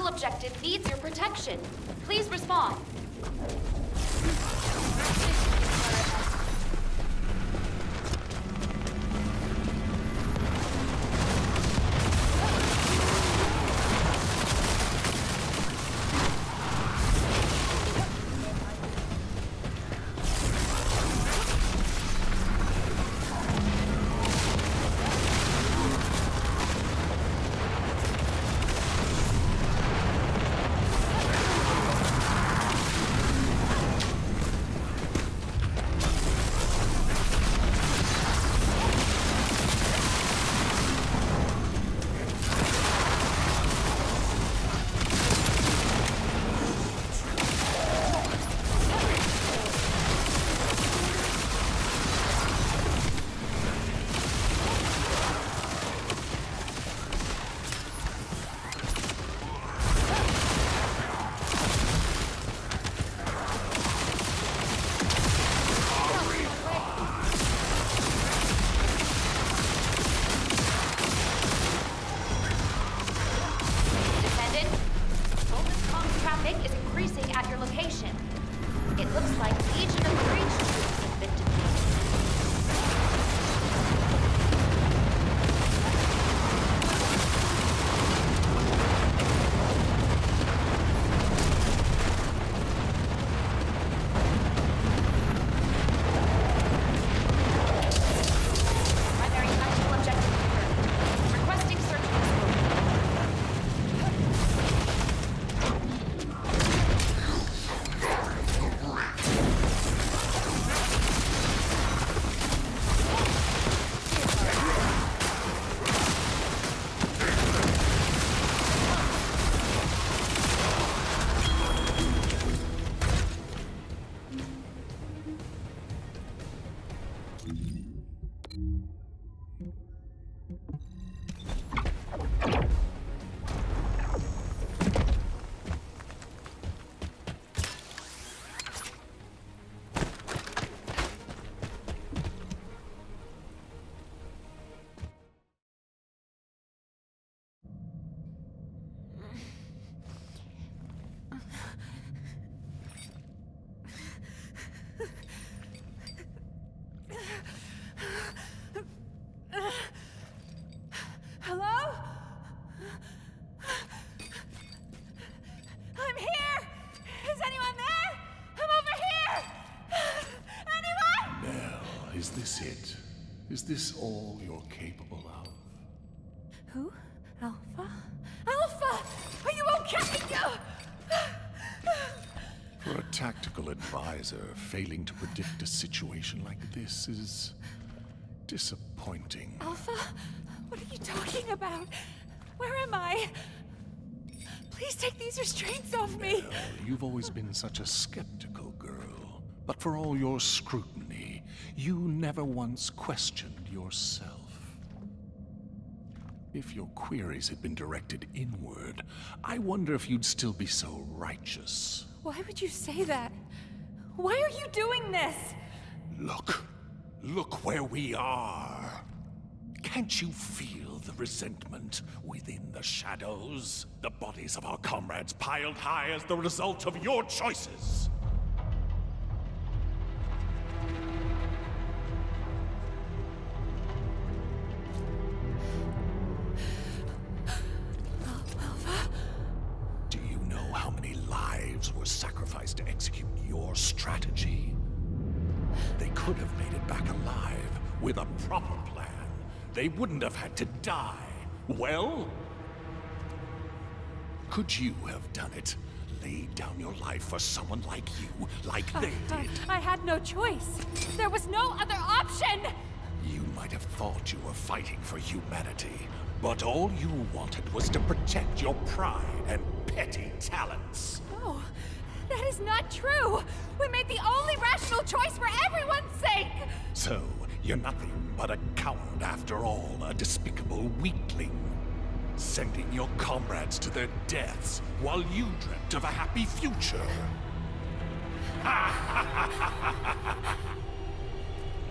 Objective needs your protection. Please respond. Is this all you're capable of? Who? Alpha? Alpha! Are you okay? For a tactical advisor, failing to predict a situation like this is disappointing. Alpha? What are you talking about? Where am I? Please take these restraints off me. Well, you've always been such a skeptical girl. But for all your scrutiny, you never once questioned yourself. If your queries had been directed inward, I wonder if you'd still be so righteous. Why would you say that? Why are you doing this? Look where we are. Can't you feel the resentment within the shadows? The bodies of our comrades piled high as the result of your choices. Do you know how many lives were sacrificed to execute your strategy? They could have made it back alive with a proper plan. They wouldn't have had to die. Well, could you have done it? Laid down your life for someone like you, like they did? I had no choice. There was no other option! You might have thought you were fighting for humanity, but all you wanted was to protect your pride and petty talents. No, that is not true! We made the only rational choice for everyone's sake! So, you're nothing but a coward after all, a despicable weakling. Sending your comrades to their deaths while you dreamt of a happy future.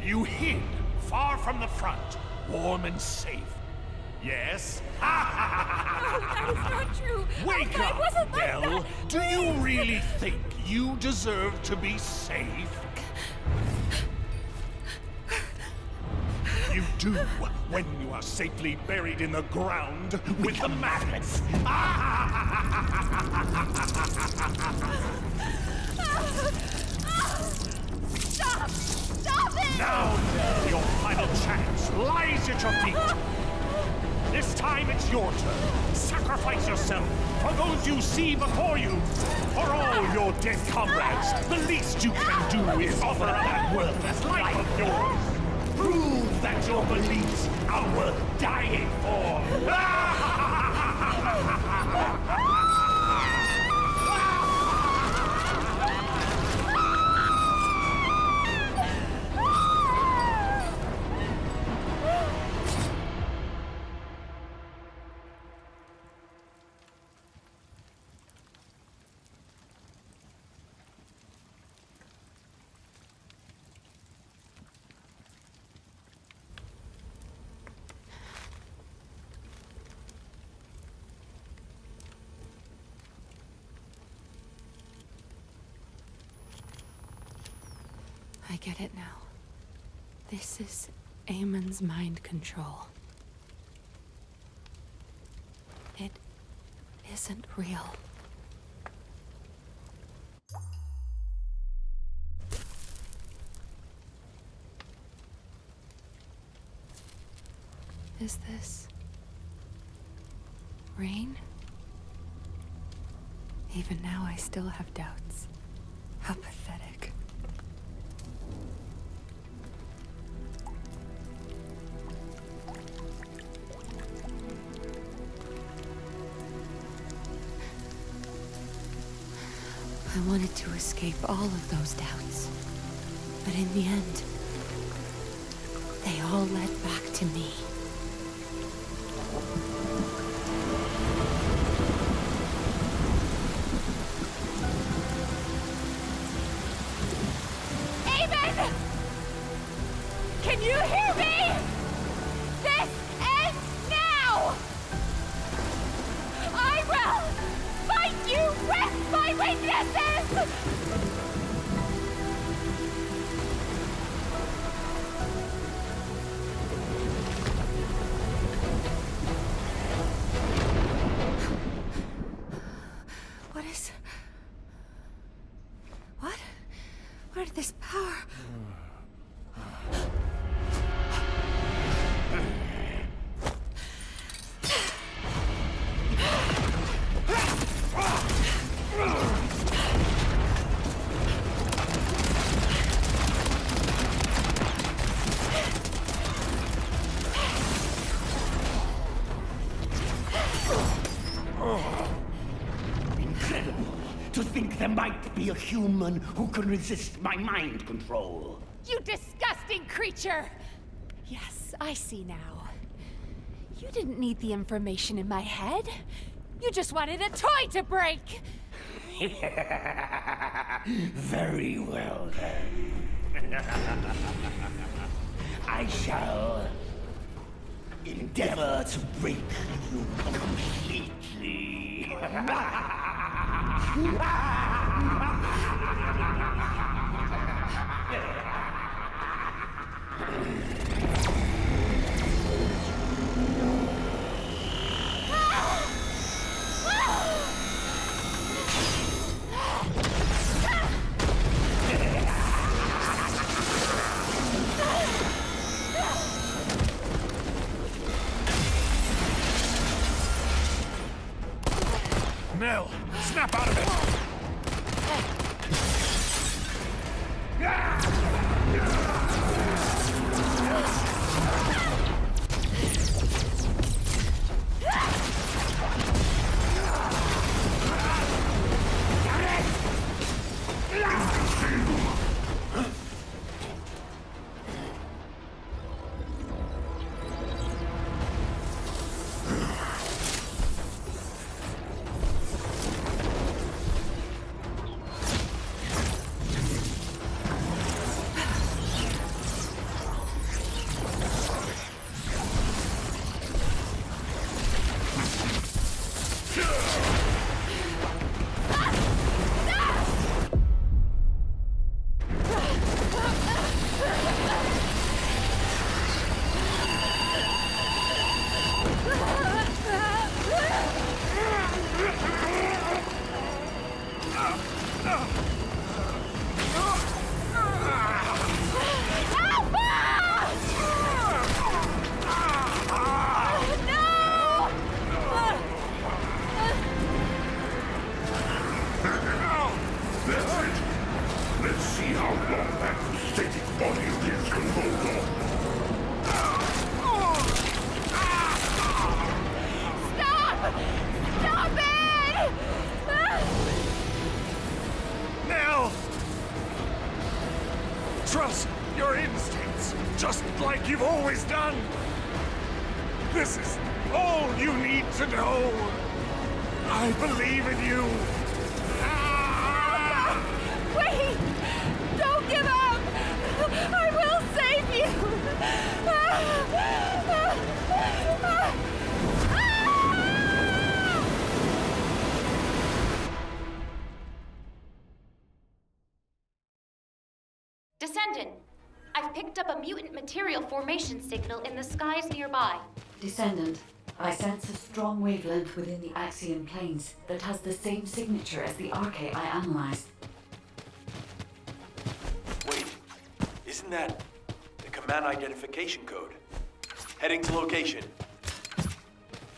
You hid far from the front, warm and safe. Yes? No, that is not true! Wake Alpha, up, it wasn't like Dell! that. Do you really think you deserve to be safe? You do when you are safely buried in the ground with the maggots. Stop! Stop it! Now, your final chance lies at your feet. This time it's your turn. Sacrifice yourself for those you see before you. For all your dead comrades, the least you can do is offer up that worthless life of yours. Prove that your beliefs are worth dying for. I get it now. This is Amon's mind control. It isn't real. Is this rain? Even now, I still have doubts. How pathetic. I wanted to escape all of those doubts. But in the end, they all led back to me. Amen! Can you hear me? This ends now! I will fight you with my weaknesses! Where did this power... Incredible. To think there might be a human who can resist my mind control. You disgusting creature! Yes, I see now. You didn't need the information in my head. You just wanted a toy to break! Very well, then. I shall endeavor to break you completely. Nell, snap out of it! Trust your instincts, just like you've always done. This is all you need to know. I believe in you. Wait! Don't give up! I will save you! Descendant, I've picked up a mutant material formation signal in the skies nearby. Descendant, I sense a strong wavelength within the Axion planes that has the same signature as the Arche I analyzed. Wait, isn't that the command identification code? Heading to location.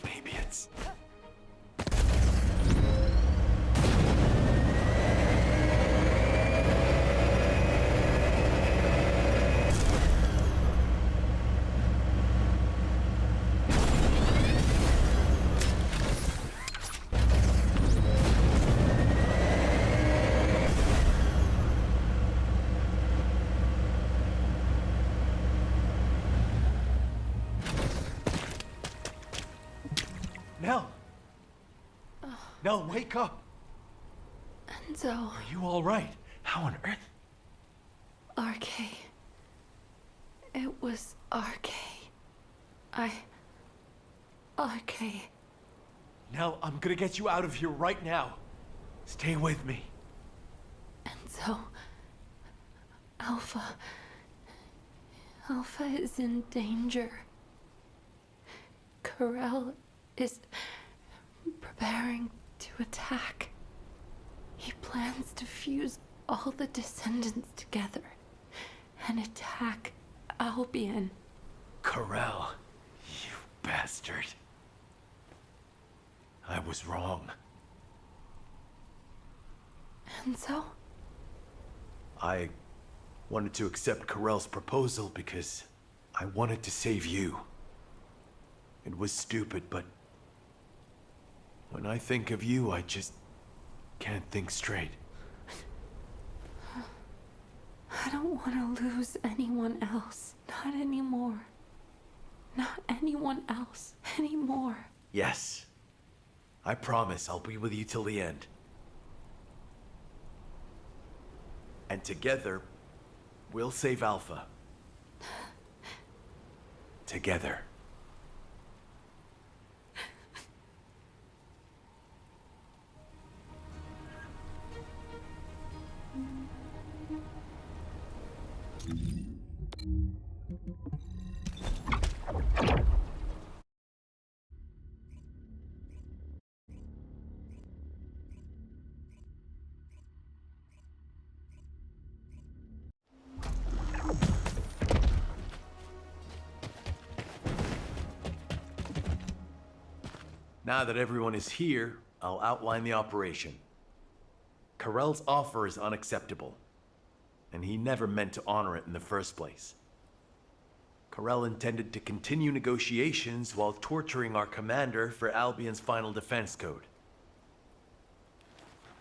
Maybe it's... Nell! Nell, wake up! Enzo. Are you all right? How on earth? Arche. It was Arche. Arche. Nell, I'm gonna get you out of here right now. Stay with me. Enzo. Alpha. Alpha is in danger. Corel is preparing to attack. He plans to fuse all the Descendants together and attack Albion. Corel, you bastard. I was wrong. Enzo? I wanted to accept Corel's proposal because I wanted to save you. It was stupid, but When I think of you, I just can't think straight. I don't want to lose anyone else. Not anymore. Not anyone else anymore. Yes. I promise I'll be with you till the end. And together, we'll save Alpha. Together. Now that everyone is here, I'll outline the operation. Karel's offer is unacceptable, and he never meant to honor it in the first place. Karel intended to continue negotiations while torturing our commander for Albion's final defense code.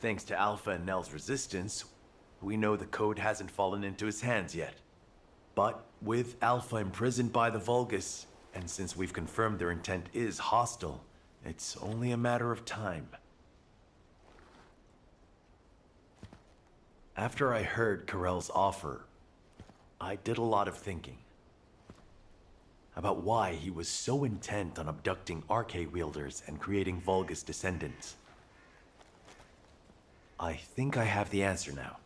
Thanks to Alpha and Nell's resistance, we know the code hasn't fallen into his hands yet. But with Alpha imprisoned by the Vulgus, and since we've confirmed their intent is hostile, it's only a matter of time. After I heard Karel's offer, I did a lot of thinking about why he was so intent on abducting Arche wielders and creating Vulgus descendants. I think I have the answer now.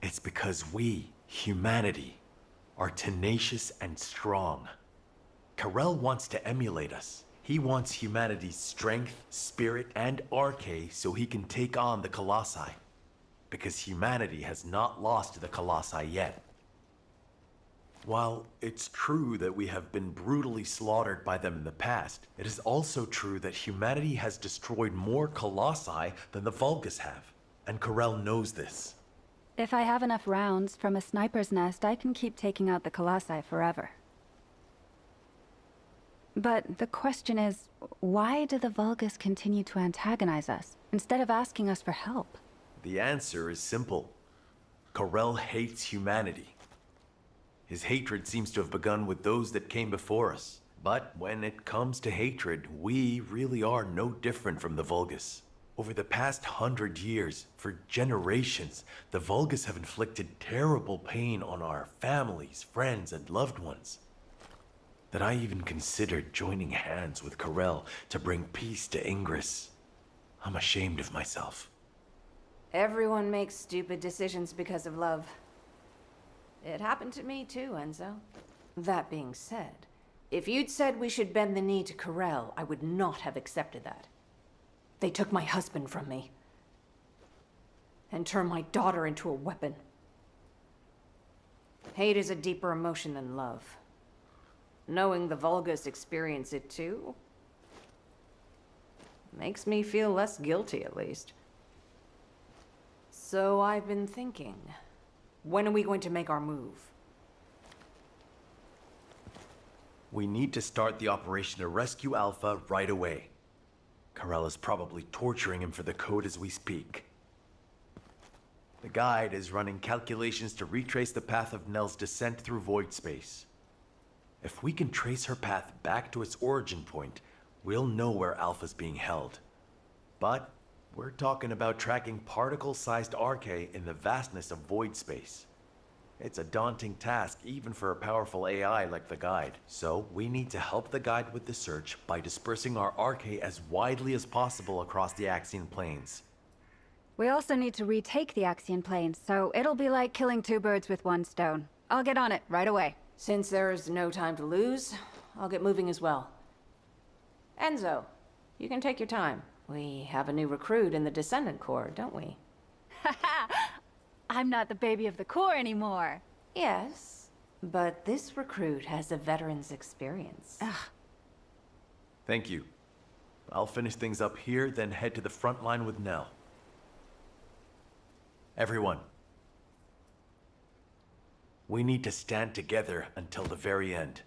It's because we, humanity, are tenacious and strong. Karel wants to emulate us. He wants humanity's strength, spirit, and Arche so he can take on the Colossi. Because humanity has not lost to the Colossi yet. While it's true that we have been brutally slaughtered by them in the past, it is also true that humanity has destroyed more Colossi than the Vulgus have. And Karel knows this. If I have enough rounds from a sniper's nest, I can keep taking out the Colossi forever. But the question is, why do the Vulgus continue to antagonize us, instead of asking us for help? The answer is simple. Karel hates humanity. His hatred seems to have begun with those that came before us. But when it comes to hatred, we really are no different from the Vulgus. Over the past 100 years, for generations, the Vulgus have inflicted terrible pain on our families, friends, and loved ones. That I even considered joining hands with Karel to bring peace to Ingress. I'm ashamed of myself. Everyone makes stupid decisions because of love. It happened to me too, Enzo. That being said, if you'd said we should bend the knee to Karel, I would not have accepted that. They took my husband from me. And turned my daughter into a weapon. Hate is a deeper emotion than love. Knowing the Vulgus experience it too makes me feel less guilty, at least. So I've been thinking, when are we going to make our move? We need to start the operation to rescue Alpha right away. Karel is probably torturing him for the code as we speak. The guide is running calculations to retrace the path of Nell's descent through void space. If we can trace her path back to its origin point, we'll know where Alpha's being held. But we're talking about tracking particle-sized Arche in the vastness of void space. It's a daunting task even for a powerful AI like the Guide. So we need to help the Guide with the search by dispersing our Arche as widely as possible across the Axian plains. We also need to retake the Axian plains, so it'll be like killing two birds with one stone. I'll get on it right away. Since there's no time to lose, I'll get moving as well. Enzo, you can take your time. We have a new recruit in the Descendant Corps, don't we? I'm not the baby of the Corps anymore. Yes, but this recruit has a veteran's experience. Thank you. I'll finish things up here, then head to the front line with Nell. Everyone. We need to stand together until the very end.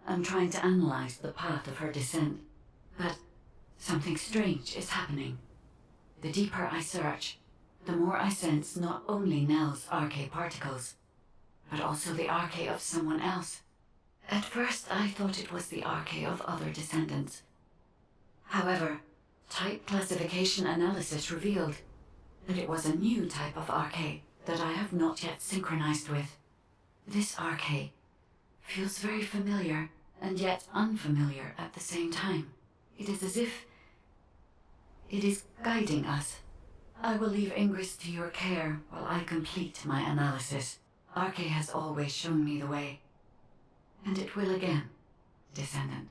I'm trying to analyze the path of her descent. But something strange is happening. The deeper I search, the more I sense not only Nell's arcane particles, but also the arcane of someone else. At first, I thought it was the arcane of other descendants. However, type classification analysis revealed that it was a new type of arcane that I have not yet synchronized with. This arcane feels very familiar and yet unfamiliar at the same time. It is as if it is guiding us. I will leave Ingress to your care while I complete my analysis. Arcane has always shown me the way, and it will again, Descendant.